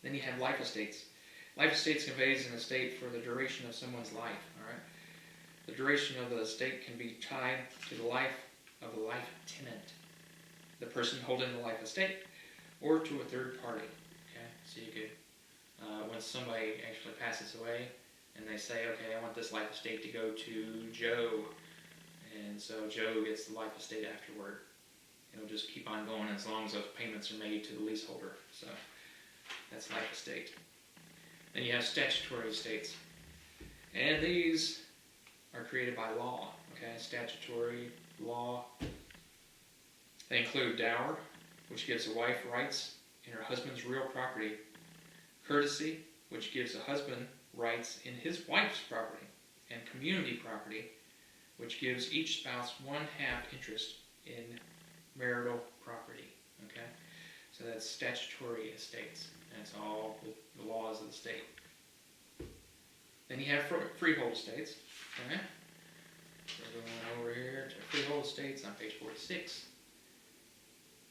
S1: Then you have life estates. Life estates conveys an estate for the duration of someone's life. All right? The duration of the estate can be tied to the life of the life tenant, the person holding the life estate, or to a third party. Okay, so you could, when somebody actually passes away, and they say, okay, I want this life estate to go to Joe, and so Joe gets the life estate afterward. It'll just keep on going as long as those payments are made to the leaseholder. So that's life estate. Then you have statutory estates, and these are created by law. Okay, statutory law. They include dower, which gives a wife rights in her husband's real property; courtesy, which gives a husband rights in his wife's property; and community property, which gives each spouse 1/2 interest in marital property. Okay, so that's statutory estates, and it's all the laws of the state. Then you have freehold estates. Okay, so we're going over here to freehold estates on page 46.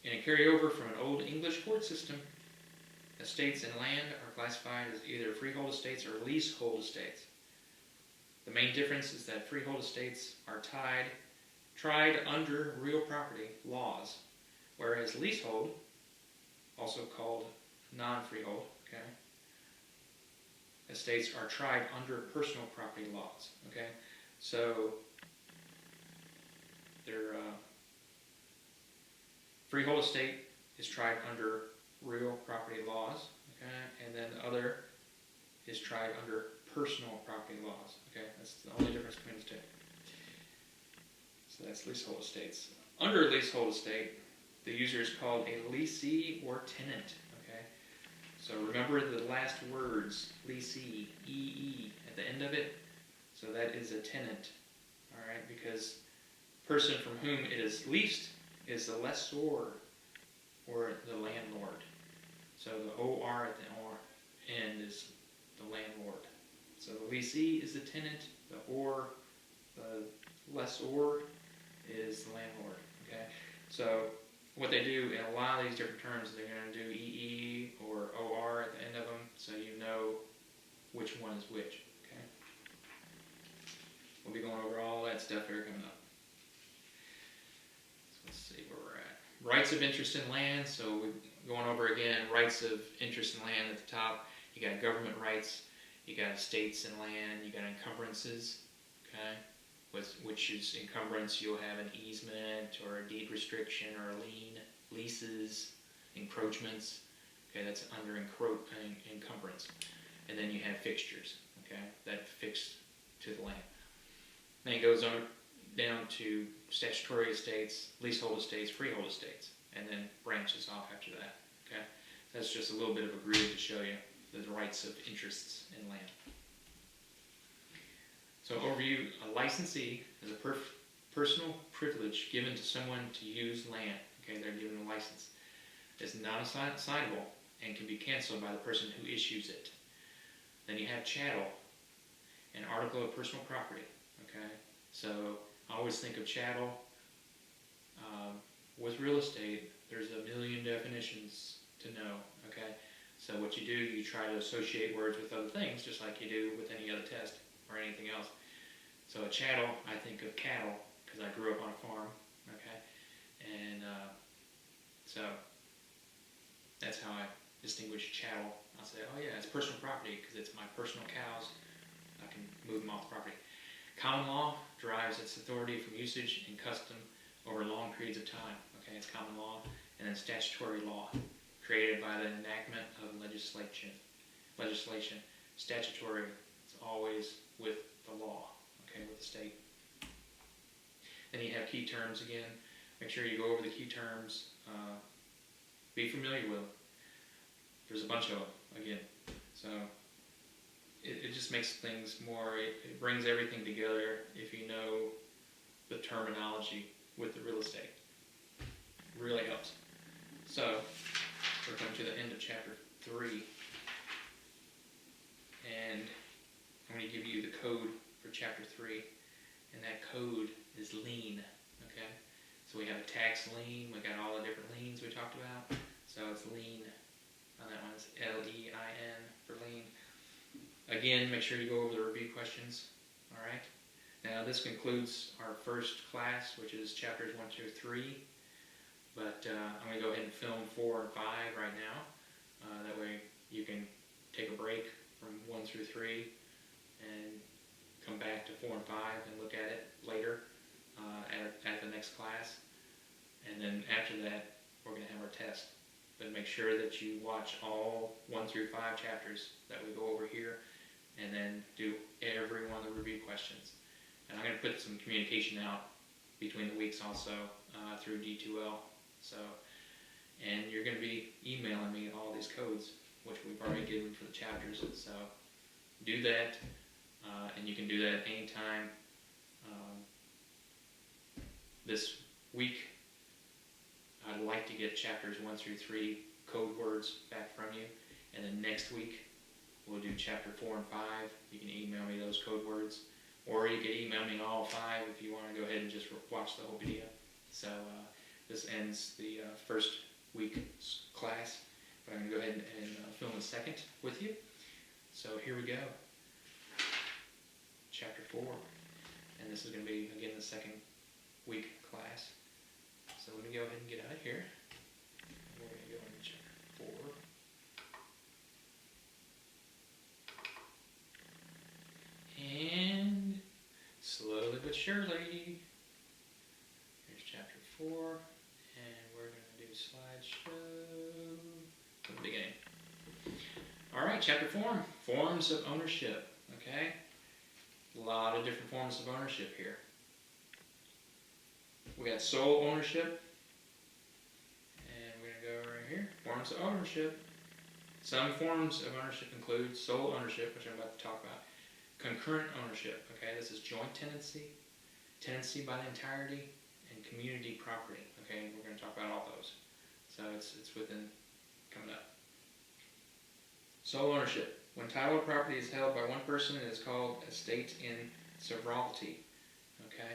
S1: In a carryover from an old English court system, estates and land are classified as either freehold estates or leasehold estates. The main difference is that freehold estates are tried under real property laws, whereas leasehold, also called non-freehold, okay, estates are tried under personal property laws. Okay, so they're freehold estate is tried under real property laws, okay, and then the other is tried under personal property laws. Okay, that's the only difference between the two. So that's leasehold estates. Under a leasehold estate, the user is called a leasee or tenant. Okay, so remember the last words, leasee, E-E, at the end of it. So that is a tenant, all right, because the person from whom it is leased is the lessor or the landlord. So the O-R at the end is the landlord. So the leasee is the tenant, the lessor is the landlord, okay? So what they do in a lot of these different terms, they're going to do EE or OR at the end of them, so you know which one is which, okay? We'll be going over all that stuff here coming up. So let's see where we're at. Rights of interest in land, so we're going over again, rights of interest in land at the top. You got government rights, you got estates and land, you got encumbrances, okay? Which is encumbrance, you'll have an easement or a deed restriction or a lien, leases, encroachments, okay, that's under encumbrance. And then you have fixtures, okay, that fixed to the land. Then it goes on down to statutory estates, leasehold estates, freehold estates, and then branches off after that, okay? That's just a little bit of a grid to show you the rights of interests in land. So overview, a licensee is a personal privilege given to someone to use land. Okay, they're given a license. It's not assignable and can be canceled by the person who issues it. Then you have chattel, an article of personal property. Okay, so I always think of chattel. With real estate, there's a million definitions to know. Okay, so what you do, you try to associate words with other things, just like you do with any other test or anything else. So a chattel, I think of cattle, because I grew up on a farm, okay? And so that's how I distinguish chattel. I'll say, oh yeah, it's personal property, because it's my personal cows. I can move them off the property. Common law derives its authority from usage and custom over long periods of time, okay? It's common law. And then statutory law, created by the enactment of legislation. Statutory, it's always with the law, okay, with the state. Then you have key terms again. Make sure you go over the key terms. Be familiar with them. There's a bunch of them, again. So it just makes things more, it brings everything together if you know the terminology with the real estate. It really helps. So we're coming to the end of chapter 3. And I'm going to give you the code for chapter 3, and that code is lien, okay? So we have a tax lien, we got all the different liens we talked about, so it's lien, and that one's L-E-I-N for lien. Again, make sure you go over the review questions, all right? Now this concludes our first class, which is chapters 1, 2, 3, but I'm going to go ahead and film 4 and 5 right now, that way you can take a break from 1 through 3, and come back to 4 and 5 and look at it later at the next class. And then after that, we're going to have our test. But make sure that you watch all 1 through 5 chapters that we go over here, and then do every one of the review questions. And I'm going to put some communication out between the weeks also through D2L. So, and you're going to be emailing me all these codes, which we've already given for the chapters. So do that. And you can do that anytime. This week, I'd like to get chapters 1 through 3 code words back from you. And then next week, we'll do chapter 4 and 5. You can email me those code words. Or you can email me all 5 if you want to go ahead and just watch the whole video. So this ends the first week's class. But I'm going to go ahead and film the second with you. So here we go. Chapter 4, and this is going to be, again, the second week class. So let me go ahead and get out of here. We're going to go into chapter 4. And slowly but surely, here's chapter 4, and we're going to do slideshow from the beginning. All right, chapter 4, forms of ownership, okay? A lot of different forms of ownership here. We got sole ownership. And we're going to go right here. Forms of ownership. Some forms of ownership include sole ownership, which I'm about to talk about. Concurrent ownership. Okay, this is joint tenancy, tenancy by the entirety, and community property. Okay, we're going to talk about all those. So it's within coming up. Sole ownership. When title of property is held by one person, it is called estate in severalty. Okay,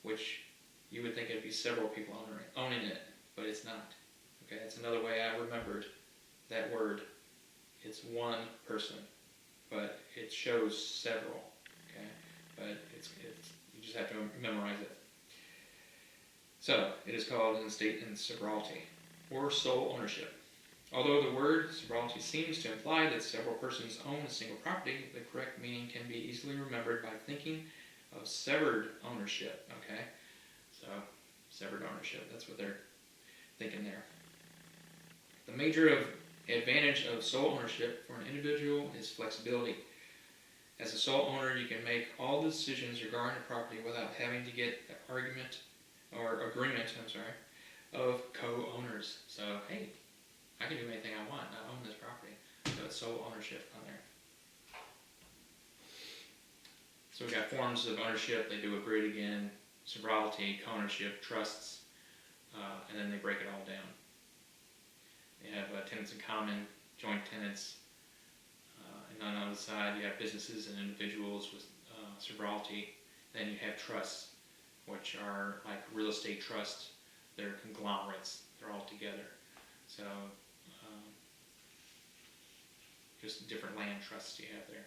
S1: which you would think it'd be several people owning it, but it's not. Okay, it's another way I remembered that word. It's one person, but it shows several. Okay, but it's you just have to memorize it. So it is called an estate in severalty or sole ownership. Although the word severalty seems to imply that several persons own a single property, the correct meaning can be easily remembered by thinking of severed ownership. Okay, so severed ownership, that's what they're thinking there. The major advantage of sole ownership for an individual is flexibility. As a sole owner, you can make all the decisions regarding a property without having to get an agreement of co-owners. So, hey, I can do anything I want. I own this property. So it's sole ownership on there. So we've got forms of ownership. They do agree it again. Severalty, co-ownership, trusts, and then they break it all down. They have tenants in common, joint tenants, and on the other side you have businesses and individuals with severalty. Then you have trusts, which are like real estate trusts. They're conglomerates. They're all together. So just different land trusts you have there.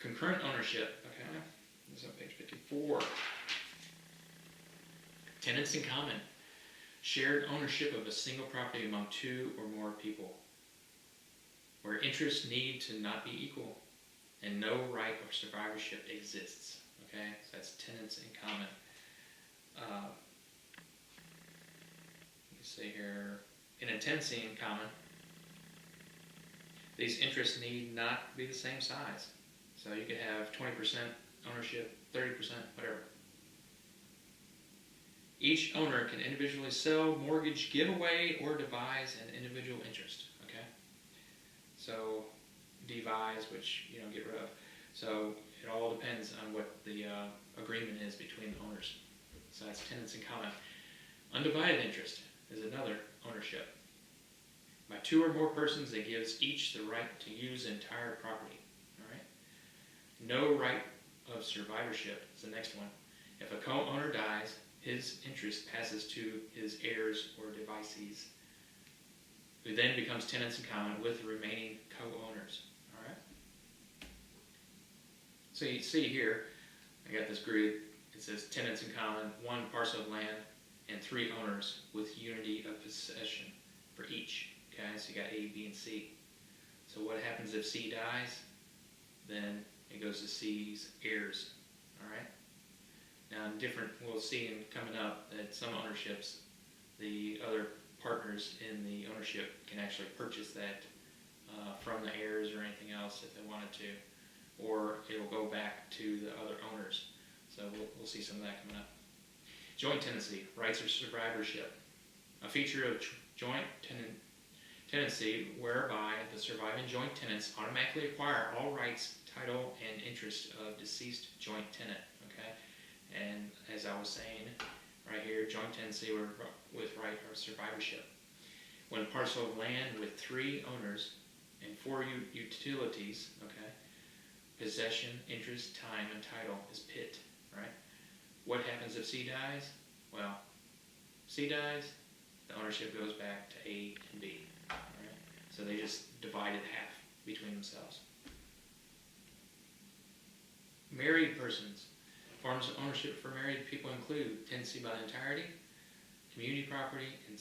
S1: Concurrent ownership. Okay, this is on page 54. Tenants in common. Shared ownership of a single property among two or more people, where interests need to not be equal and no right of survivorship exists. Okay, so that's tenants in common. You say here, in a tenancy in common, these interests need not be the same size. So you could have 20% ownership, 30%, whatever. Each owner can individually sell, mortgage, give away, or devise an individual interest. Okay, so devise, which you don't get rid of. So it all depends on what the agreement is between the owners. So that's tenants in common. Undivided interest is another ownership. By two or more persons, it gives each the right to use the entire property. All right. No right of survivorship is the next one. If a co-owner dies, his interest passes to his heirs or devisees, who then becomes tenants in common with the remaining co-owners. All right. So you see here, I got this grid. It says tenants in common, one parcel of land, and three owners with unity of possession for each. Okay, so you got A, B, and C. So what happens if C dies? Then it goes to C's heirs. All right. Now, we'll see in coming up that some ownerships, the other partners in the ownership can actually purchase that from the heirs or anything else if they wanted to, or it'll go back to the other owners. So we'll see some of that coming up. Joint tenancy, rights of survivorship. A feature of joint tenancy whereby the surviving joint tenants automatically acquire all rights, title, and interest of deceased joint tenant. Okay, and as I was saying right here, joint tenancy with right of survivorship. When a parcel of land with three owners and four utilities, okay, possession, interest, time, and title is pit, right? What happens if C dies? Well, C dies, the ownership goes back to A and B, right? So they just divide it half between themselves. Married persons. Forms of ownership for married people include tenancy by the entirety, community property, and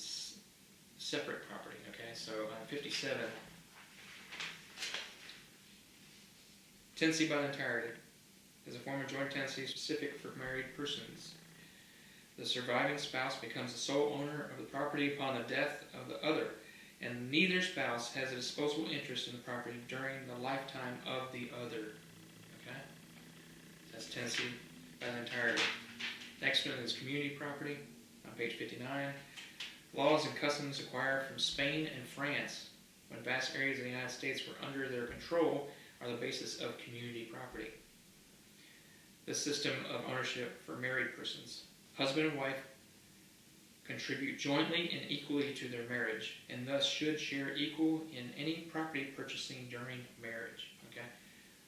S1: separate property. Okay, so on 57, tenancy by the entirety is a form of joint tenancy specific for married persons. The surviving spouse becomes the sole owner of the property upon the death of the other, and neither spouse has a disposable interest in the property during the lifetime of the other. Okay, that's tenancy by the entirety. Next one is community property on page 59. Laws and customs acquired from Spain and France when vast areas of the United States were under their control are the basis of community property. The system of ownership for married persons. Husband and wife contribute jointly and equally to their marriage, and thus should share equal in any property purchasing during marriage. Okay,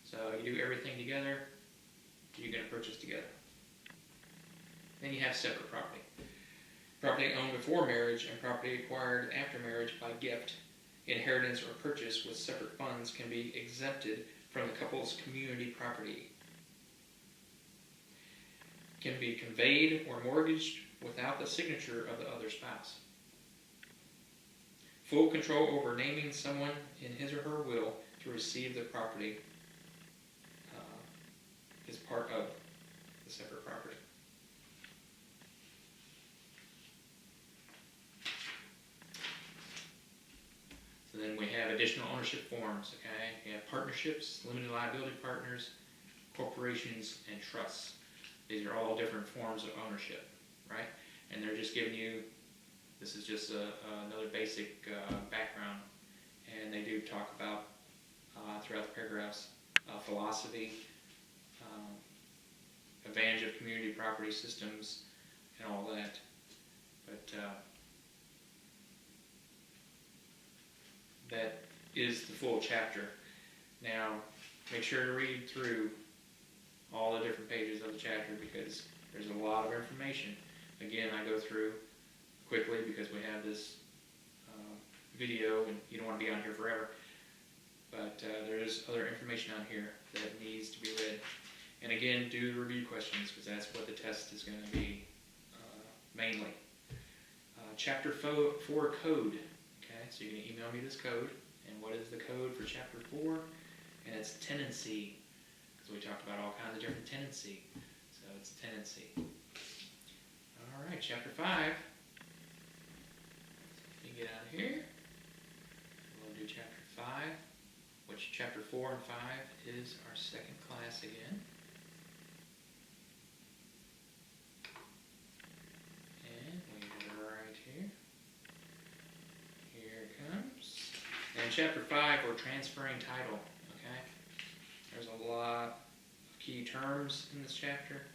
S1: so you do everything together, you're going to purchase together. Then you have separate property. Property owned before marriage and property acquired after marriage by gift, inheritance, or purchase with separate funds can be exempted from the couple's community property. Can be conveyed or mortgaged without the signature of the other spouse. Full control over naming someone in his or her will to receive the property is part of the separate property. So then we have additional ownership forms. Okay, we have partnerships, limited liability partners, corporations, and trusts. These are all different forms of ownership, right? And they're just giving you, this is just another basic background. And they do talk about, throughout the paragraphs, philosophy, advantage of community property systems, and all that. But that is the full chapter. Now, make sure to read through all the different pages of the chapter because there's a lot of information. Again, I go through quickly because we have this video and you don't want to be on here forever. But there is other information on here that needs to be read. And again, do the review questions because that's what the test is going to be mainly. Chapter 4 code. Okay, so you're going to email me this code. And what is the code for chapter 4? And it's tenancy. Because we talked about all kinds of different tenancy. So it's tenancy. All right, chapter 5. Let me get out of here. We'll do chapter 5, which chapter 4 and 5 is our second class again. And we have it right here. Here it comes. And chapter 5, we're transferring title. Okay? There's a lot of key terms in this chapter.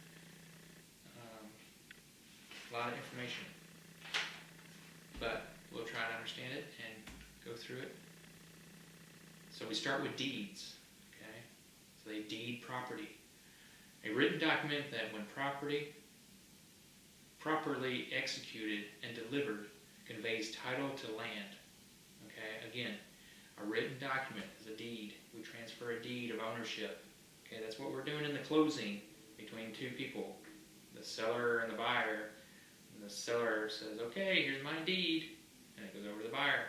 S1: A lot of information. But we'll try to understand it and go through it. So we start with deeds. Okay? So they deed property. A written document that when properly executed and delivered conveys title to land. Okay? Again, a written document is a deed. We transfer a deed of ownership. Okay, that's what we're doing in the closing between two people, the seller and the buyer. And the seller says, okay, here's my deed, and it goes over to the buyer.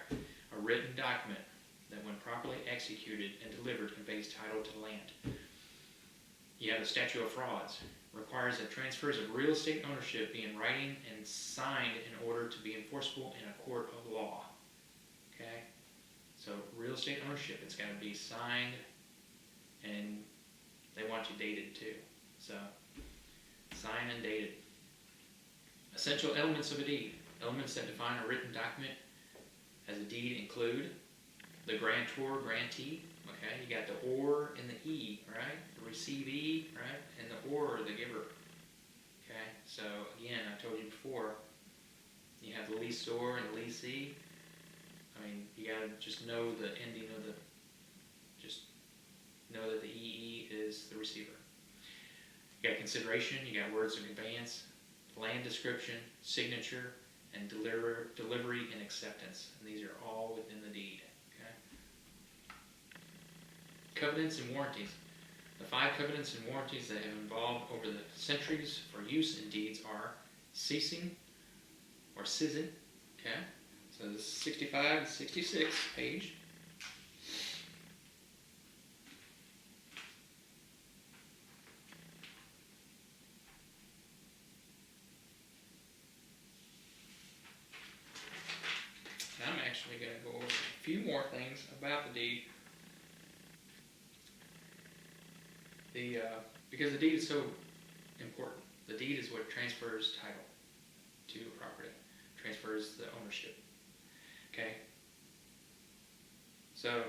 S1: A written document that when properly executed and delivered conveys title to land. You have the statute of frauds. Requires that transfers of real estate ownership be in writing and signed in order to be enforceable in a court of law. Okay? So real estate ownership, it's got to be signed, and they want you dated too. So signed and dated. Essential elements of a deed. Elements that define a written document as a deed include the grantor, grantee. Okay, you got the or and the e, right? The receivee, right? And the or, the giver. Okay, so again, I told you before, you have the leaseor and the leasee. I mean, you gotta just know the ending of the, just know that the EE is the receiver. You got consideration, you got words of conveyance, land description, signature, and delivery and acceptance. And these are all within the deed. Okay? Covenants and warranties. The 5 covenants and warranties that have evolved over the centuries for use in deeds are ceasing or scissing. Okay? So this is 65 to 66 page. And I'm actually going to go over a few more things about the deed. Because the deed is so important. The deed is what transfers title to a property, transfers the ownership. Okay? So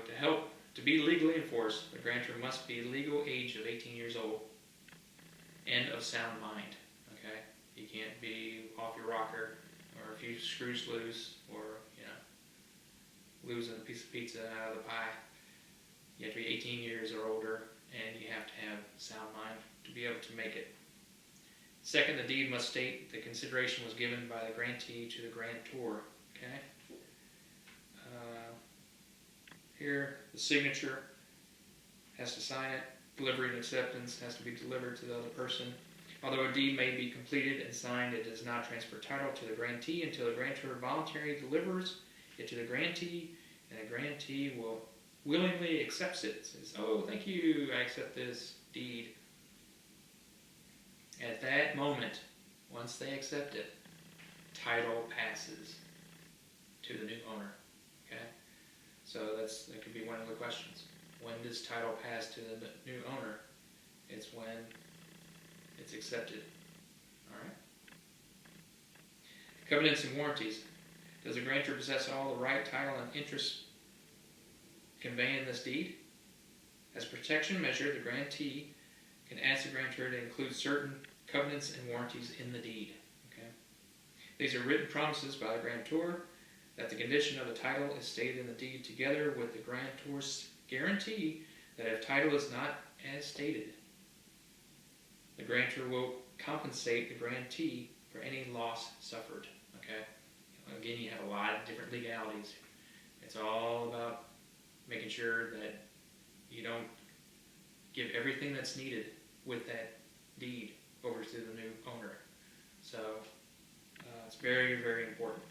S1: to be legally enforced, the grantor must be legal age of 18 years old and of sound mind. Okay? You can't be off your rocker, or a few screws loose, or losing a piece of pizza out of the pie. You have to be 18 years or older, and you have to have sound mind to be able to make it. Second, the deed must state the consideration was given by the grantee to the grantor. Okay. Here, the signature has to sign it. Delivery and acceptance has to be delivered to the other person. Although a deed may be completed and signed, it does not transfer title to the grantee until the grantor voluntarily delivers it to the grantee, and the grantee will willingly accepts it. Says, "Oh, thank you, I accept this deed." At that moment, once they accept it, title passes to the new owner. Okay, so that could be one of the questions. When does title pass to the new owner? It's when it's accepted. All right. Covenants and warranties. Does the grantor possess all the right, title, and interest conveying this deed? As a protection measure, the grantee can ask the grantor to include certain covenants and warranties in the deed. Okay? These are written promises by the grantor that the condition of the title is stated in the deed, together with the grantor's guarantee that if title is not as stated, the grantor will compensate the grantee for any loss suffered. Okay? Again, you have a lot of different legalities. It's all about making sure that you don't give everything that's needed with that deed over to the new owner. So it's very, very important.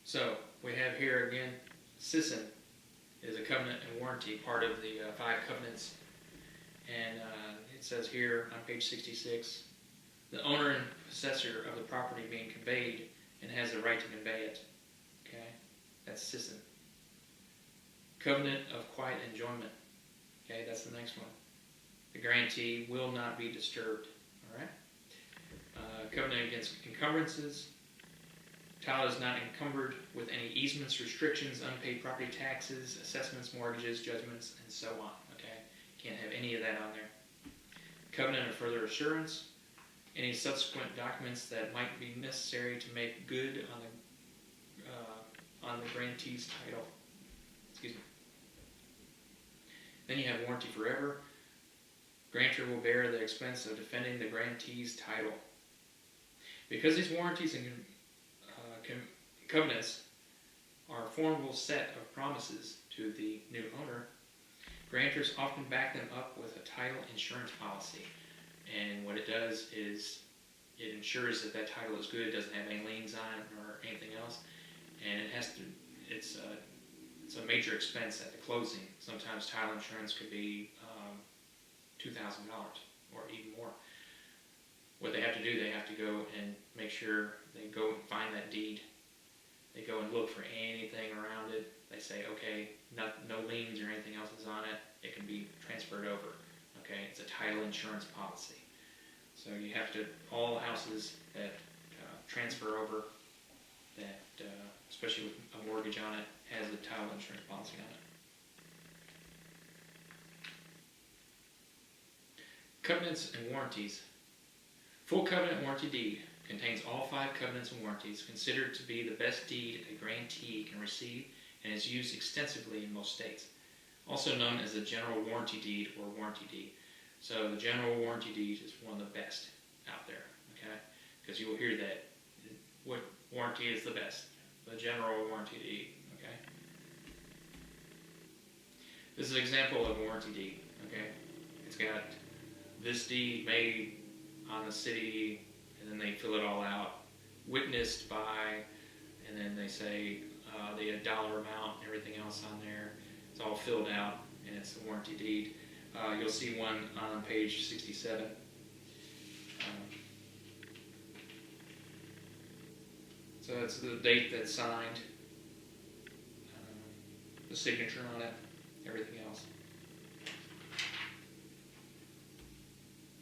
S1: So we have here again, SISN is a covenant and warranty, part of the 5 covenants. And it says here on page 66, the owner and possessor of the property being conveyed and has the right to convey it. Okay, that's SISN. Covenant of quiet enjoyment. Okay, that's the next one. The grantee will not be disturbed. All right. Covenant against encumbrances. Title is not encumbered with any easements, restrictions, unpaid property taxes, assessments, mortgages, judgments, and so on. Okay, can't have any of that on there. Covenant of further assurance. Any subsequent documents that might be necessary to make good on the grantee's title. Excuse me. Then you have warranty forever. Grantor will bear the expense of defending the grantee's title. Because these warranties and covenants are a formidable set of promises to the new owner, grantors often back them up with a title insurance policy. And what it does is it ensures that that title is good, doesn't have any liens on it or anything else, and it's a major expense at the closing. Sometimes title insurance could be $2,000 or even more. What they have to do, they have to go and make sure they go and find that deed. They go and look for anything around it. They say, okay, no liens or anything else is on it. It can be transferred over. Okay, it's a title insurance policy. So you have to, all houses that transfer over, that especially with a mortgage on it, has a title insurance policy on it. Covenants and warranties. Full covenant warranty deed contains all 5 covenants and warranties, considered to be the best deed a grantee can receive, and is used extensively in most states. Also known as the general warranty deed or warranty deed. So the general warranty deed is one of the best out there, okay? Because you will hear that. What warranty is the best? The general warranty deed, okay? This is an example of a warranty deed, okay? It's got this deed made on the city, and then they fill it all out, witnessed by, and then they say the dollar amount and everything else on there. It's all filled out, and it's the warranty deed. You'll see one on page 67. So it's the date that's signed, the signature on it, everything else.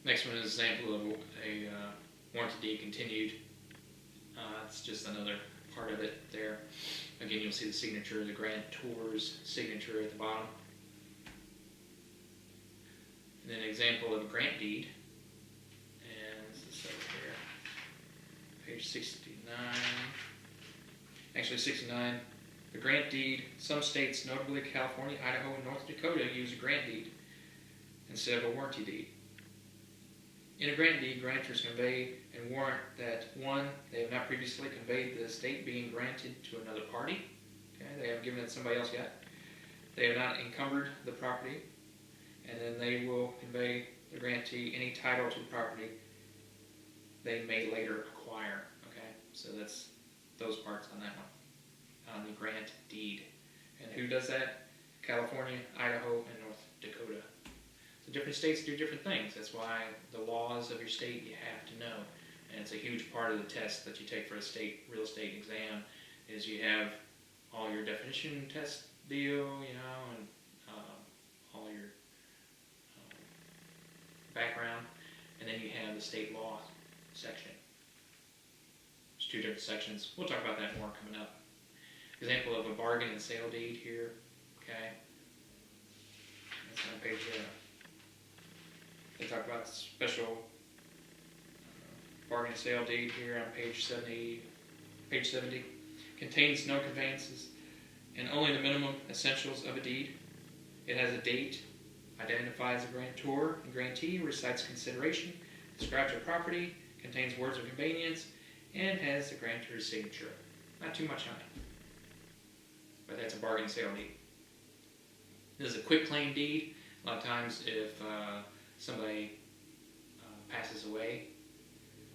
S1: Next one is an example of a warranty deed continued. It's just another part of it there. Again, you'll see the signature, the grantor's signature at the bottom. And then an example of a grant deed. And this is over here, page 69. Actually 69. The grant deed. Some states, notably California, Idaho, and North Dakota, use a grant deed instead of a warranty deed. In a grant deed, grantors convey and warrant that 1, they have not previously conveyed the estate being granted to another party. Okay, they haven't given it to somebody else yet. They have not encumbered the property, and then they will convey the grantee any title to the property they may later acquire. Okay, so that's those parts on that one, on the grant deed. And who does that? California, Idaho, and North Dakota. So different states do different things. That's why the laws of your state you have to know. And it's a huge part of the test that you take for a state real estate exam is you have all your definition test deal, and all your background, and then you have the state law section. There's 2 different sections. We'll talk about that more coming up. Example of a bargain and sale deed here. Okay. That's on page. They talk about special bargain and sale deed here on page 70. Page 70 contains no conveyances and only the minimum essentials of a deed. It has a date, identifies the grantor and grantee, recites consideration, describes a property, contains words of convenience, and has the grantor's signature. Not too much on it, but that's a bargain and sale deed. This is a quitclaim deed. A lot of times if somebody passes away,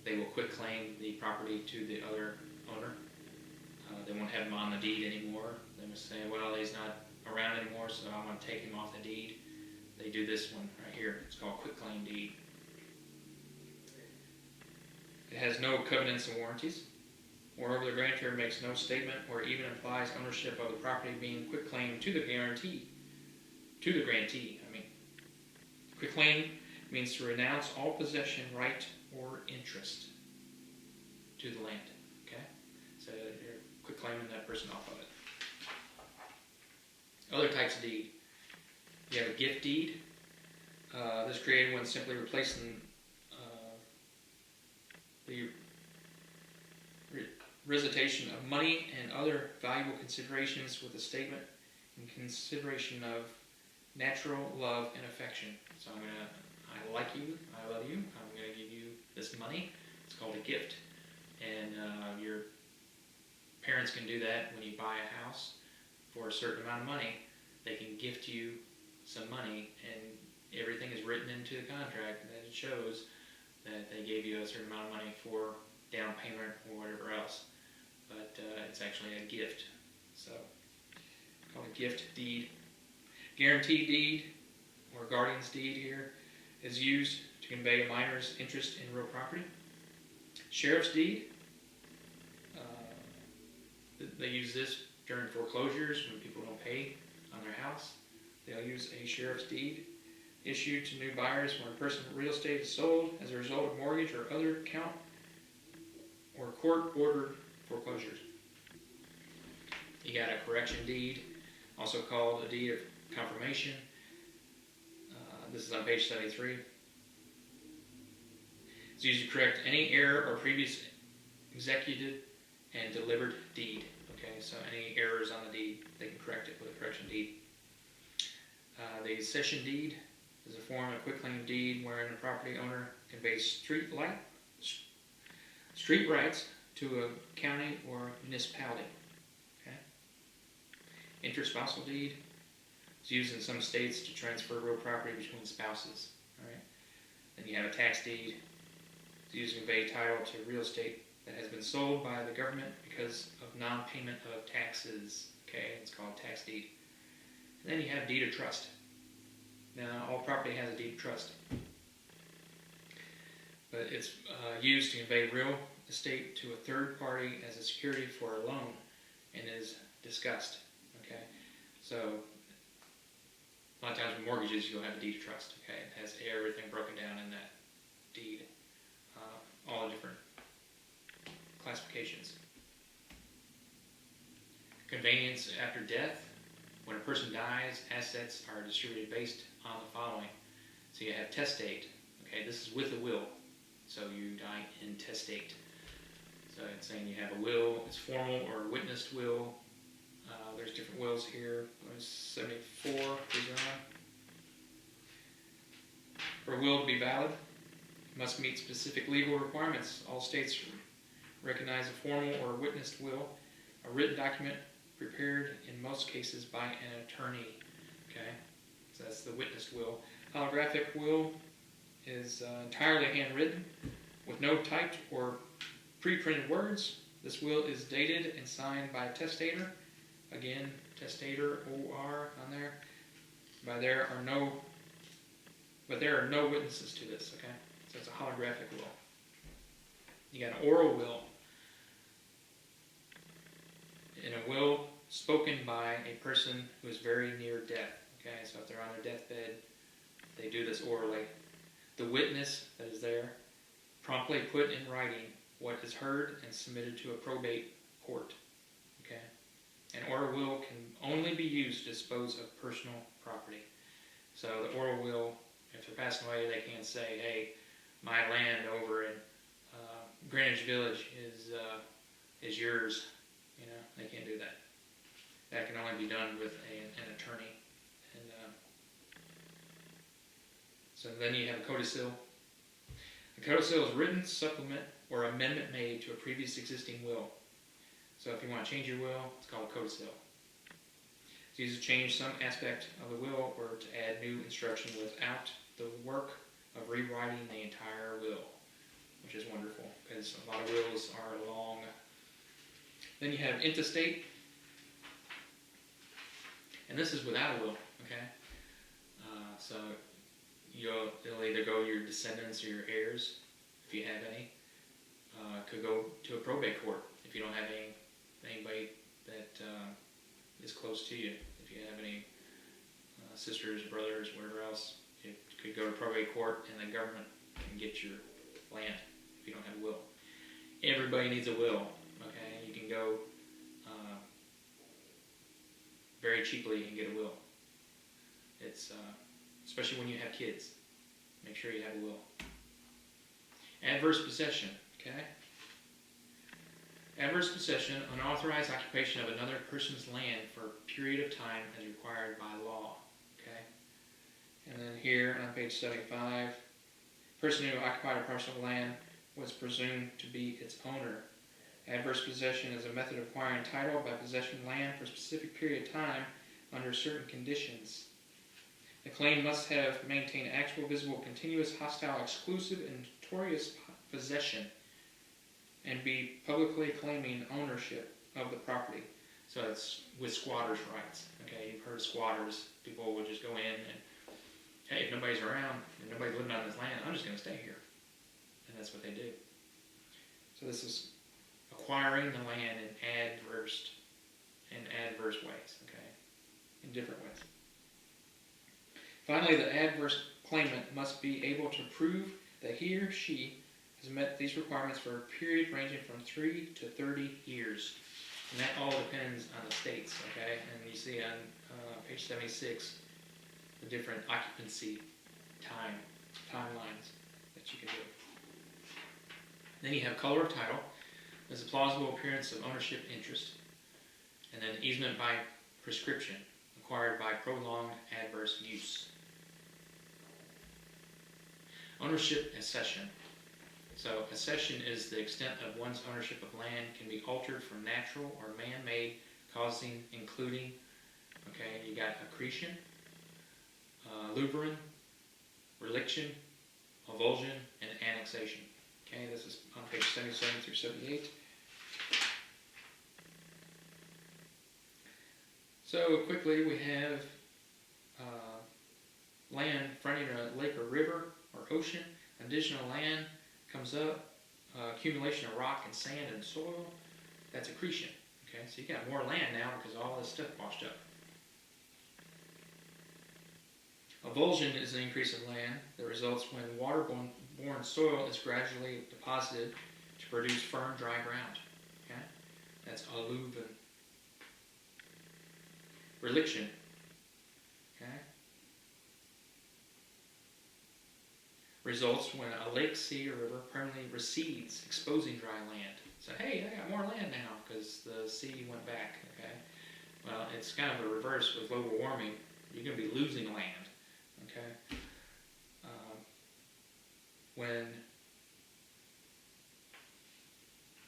S1: they will quitclaim the property to the other owner. They won't have him on the deed anymore. They must say, well, he's not around anymore, so I want to take him off the deed. They do this one right here. It's called quitclaim deed. It has no covenants and warranties. Moreover, the grantor makes no statement or even implies ownership of the property being quitclaimed to the grantee. Quitclaim means to renounce all possession, right, or interest to the land. Okay, so you're quitclaiming that person off of it. Other types of deed. You have a gift deed. This is created when simply replacing the recitation of money and other valuable considerations with a statement in consideration of natural love and affection. So I like you, I love you, I'm going to give you this money. It's called a gift. And your parents can do that when you buy a house for a certain amount of money. They can gift you some money, and everything is written into the contract that it shows that they gave you a certain amount of money for down payment or whatever else. But it's actually a gift. So, called a gift deed. Guarantee deed, or guardian's deed here, is used to convey a minor's interest in real property. Sheriff's deed, they use this during foreclosures when people don't pay on their house. They'll use a sheriff's deed issued to new buyers when a person's real estate is sold as a result of mortgage or other account or court-ordered foreclosures. You got a correction deed, also called a deed of confirmation. This is on page 73. It's used to correct any error or previous executed and delivered deed. Okay, so any errors on the deed, they can correct it with a correction deed. The cession deed is a form of quitclaim deed wherein a property owner conveys street rights to a county or municipality. Okay. Interspousal deed is used in some states to transfer real property between spouses. All right. Then you have a tax deed. It's used to convey title to real estate that has been sold by the government because of non-payment of taxes. Okay, it's called tax deed. And then you have deed of trust. Now, all property has a deed of trust, but it's used to convey real estate to a third party as a security for a loan and is discussed. Okay, so a lot of times with mortgages, you'll have a deed of trust. Okay, it has everything broken down in that. conveyance after death. When a person dies, assets are distributed based on the following. So you have testate. Okay, this is with a will. So you die intestate. So it's saying you have a will, it's formal or witnessed will. There's different wills here. There's 74 goes on. For a will to be valid, it must meet specific legal requirements. All states recognize a formal or witnessed will, a written document prepared in most cases by an attorney. Okay, so that's the witnessed will. Holographic will is entirely handwritten with no typed or pre-printed words. This will is dated and signed by a testator. Again, testator, O-R on there. But there are no witnesses to this, okay? So it's a holographic will. You got an oral will. In a will spoken by a person who is very near death, okay? So if they're on their deathbed, they do this orally. The witness that is there promptly put in writing what is heard and submitted to a probate court, okay? An oral will can only be used to dispose of personal property. So the oral will, if they're passing away, they can't say, hey, my land over in Greenwich Village is yours. You know, they can't do that. That can only be done with an attorney. And so then you have a codicil. A codicil is written supplement or amendment made to a previous existing will. So if you want to change your will, it's called a codicil. It's used to change some aspect of the will or to add new instruction without the work of rewriting the entire will, which is wonderful because a lot of wills are long. Then you have intestate, and this is without a will, okay? So it'll either go your descendants or your heirs, if you have any. Could go to a probate court if you don't have anybody that is close to you. If you have any sisters, brothers, whatever else, it could go to probate court and the government can get your land if you don't have a will. Everybody needs a will, okay? You can go very cheaply and get a will. It's especially when you have kids. Make sure you have a will. Adverse possession, okay? Adverse possession, unauthorized occupation of another person's land for a period of time as required by law, okay? And then here on page 75, person who occupied a parcel of land was presumed to be its owner. Adverse possession is a method of acquiring title by possession of land for a specific period of time under certain conditions. The claim must have maintained actual, visible, continuous, hostile, exclusive, and notorious possession and be publicly claiming ownership of the property. So it's with squatters' rights. Okay, you've heard of squatters. People will just go in and, hey, if nobody's around, if nobody's living on this land, I'm just going to stay here. And that's what they do. So this is acquiring the land in adverse ways, okay, in different ways. Finally, the adverse claimant must be able to prove that he or she has met these requirements for a period ranging from 3 to 30 years. And that all depends on the states, okay? And you see on page 76 the different occupancy timelines that you can do. Then you have color of title. There's a plausible appearance of ownership interest. And then easement by prescription, acquired by prolonged adverse use. Ownership accession. So accession is the extent of one's ownership of land can be altered from natural or man-made, causing, including, okay, you got accretion, luberin, reliction, avulsion, and annexation. Okay, this is on page 77 through 78. So quickly, we have land fronting a lake or river or ocean. Additional land comes up, accumulation of rock and sand and soil. That's accretion. Okay, so you got more land now because all this stuff washed up. Avulsion is an increase of land that results when waterborne soil is gradually deposited to produce firm, dry ground. Okay, that's alluvium. reliction. Okay? Results when a lake, sea, or river permanently recedes, exposing dry land. So, hey, I got more land now because the sea went back. Okay? Well, it's kind of a reverse with global warming. You're going to be losing land. Okay? When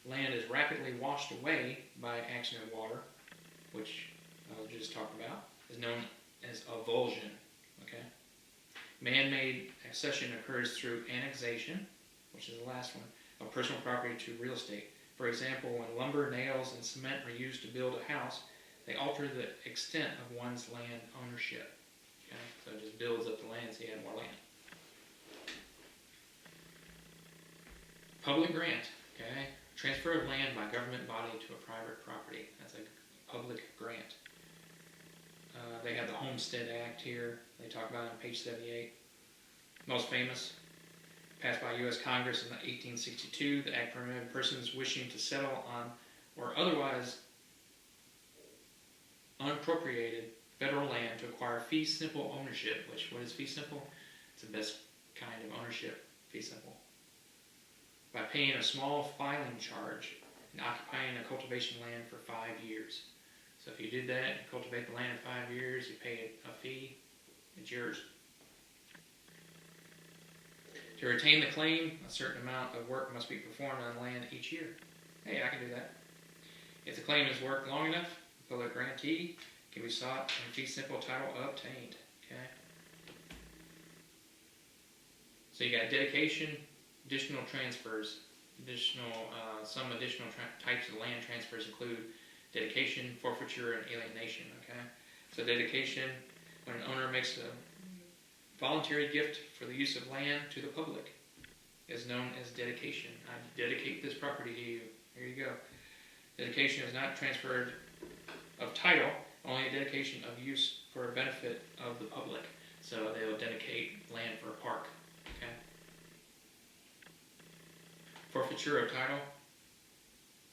S1: land is rapidly washed away by action of water, which I just talked about, is known as avulsion. Okay? Man-made accession occurs through annexation, which is the last one, of personal property to real estate. For example, when lumber, nails, and cement were used to build a house, they alter the extent of one's land ownership. Okay? So it just builds up the land so you have more land. Public grant. Okay? Transfer of land by government body to a private property. That's a public grant. They have the Homestead Act here. They talk about it on page 78. Most famous, passed by U.S. Congress in 1862, the act permitted persons wishing to settle on or otherwise unappropriated federal land to acquire fee simple ownership. What is fee simple? It's the best kind of ownership, fee simple. By paying a small filing charge and occupying a cultivation land for 5 years. So if you did that and cultivate the land in 5 years, you pay a fee, it's yours. To retain the claim, a certain amount of work must be performed on land each year. Hey, I can do that. If the claim is worked long enough, the public grantee can be sought and fee simple title obtained. Okay. So you got dedication, additional transfers. Some additional types of land transfers include dedication, forfeiture, and alienation. Okay. So dedication, when an owner makes a voluntary gift for the use of land to the public, is known as dedication. I dedicate this property to you. Here you go. Dedication is not transferred of title, only a dedication of use for a benefit of the public. So they will dedicate land for a park. Okay. Forfeiture of title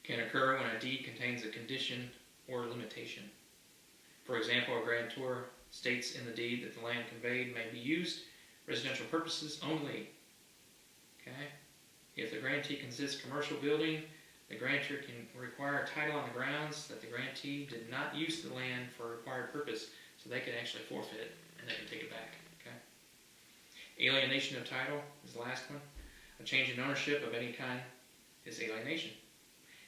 S1: can occur when a deed contains a condition or limitation. For example, a grantor states in the deed that the land conveyed may be used for residential purposes only. Okay? If the grantee consists commercial building, the grantor can require a title on the grounds that the grantee did not use the land for a required purpose, so they can actually forfeit it and they can take it back. Okay? Alienation of title is the last one. A change in ownership of any kind is alienation.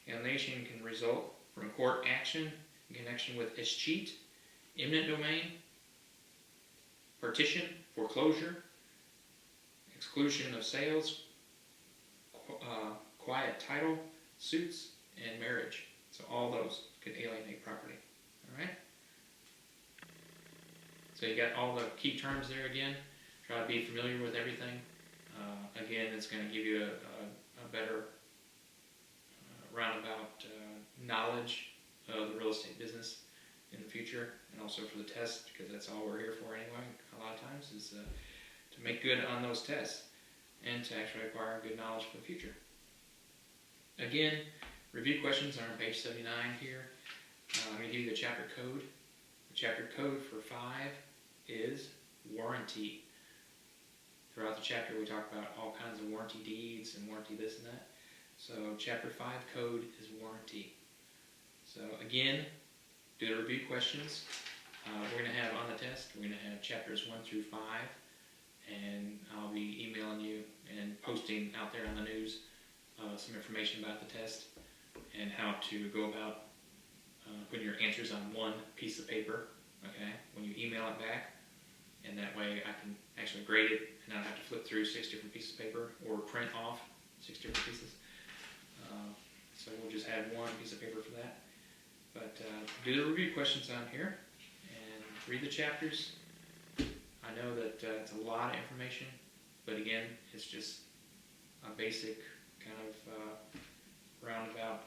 S1: Alienation can result from court action in connection with escheat, eminent domain, partition, foreclosure, exclusion of sales, quiet title, suits, and marriage. So all those could alienate property. All right? So you got all the key terms there again. Try to be familiar with everything. Again, it's going to give you a better roundabout knowledge of the real estate business in the future, and also for the test, because that's all we're here for anyway. A lot of times is to make good on those tests and to actually acquire good knowledge for the future. Again, review questions are on page 79 here. I'm going to give you the chapter code. The chapter code for 5 is warranty. Throughout the chapter, we talk about all kinds of warranty deeds and warranty this and that. So chapter 5 code is warranty. So again, do the review questions. We're going to have on the test, we're going to have chapters 1 through 5, and I'll be emailing you and posting out there on the news some information about the test and how to go about putting your answers on one piece of paper, okay, when you email it back, and that way I can actually grade it and not have to flip through 6 different pieces of paper or print off 6 different pieces. So we'll just have one piece of paper for that. But do the review questions on here and read the chapters. I know that it's a lot of information, but again, it's just a basic kind of roundabout,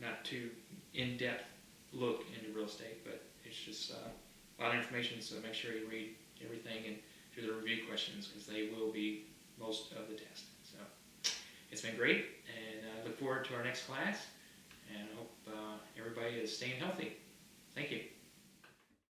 S1: not too in-depth look into real estate, but it's just a lot of information, so make sure you read everything and do the review questions, because they will be most of the test. So it's been great, and I look forward to our next class, and I hope everybody is staying healthy. Thank you.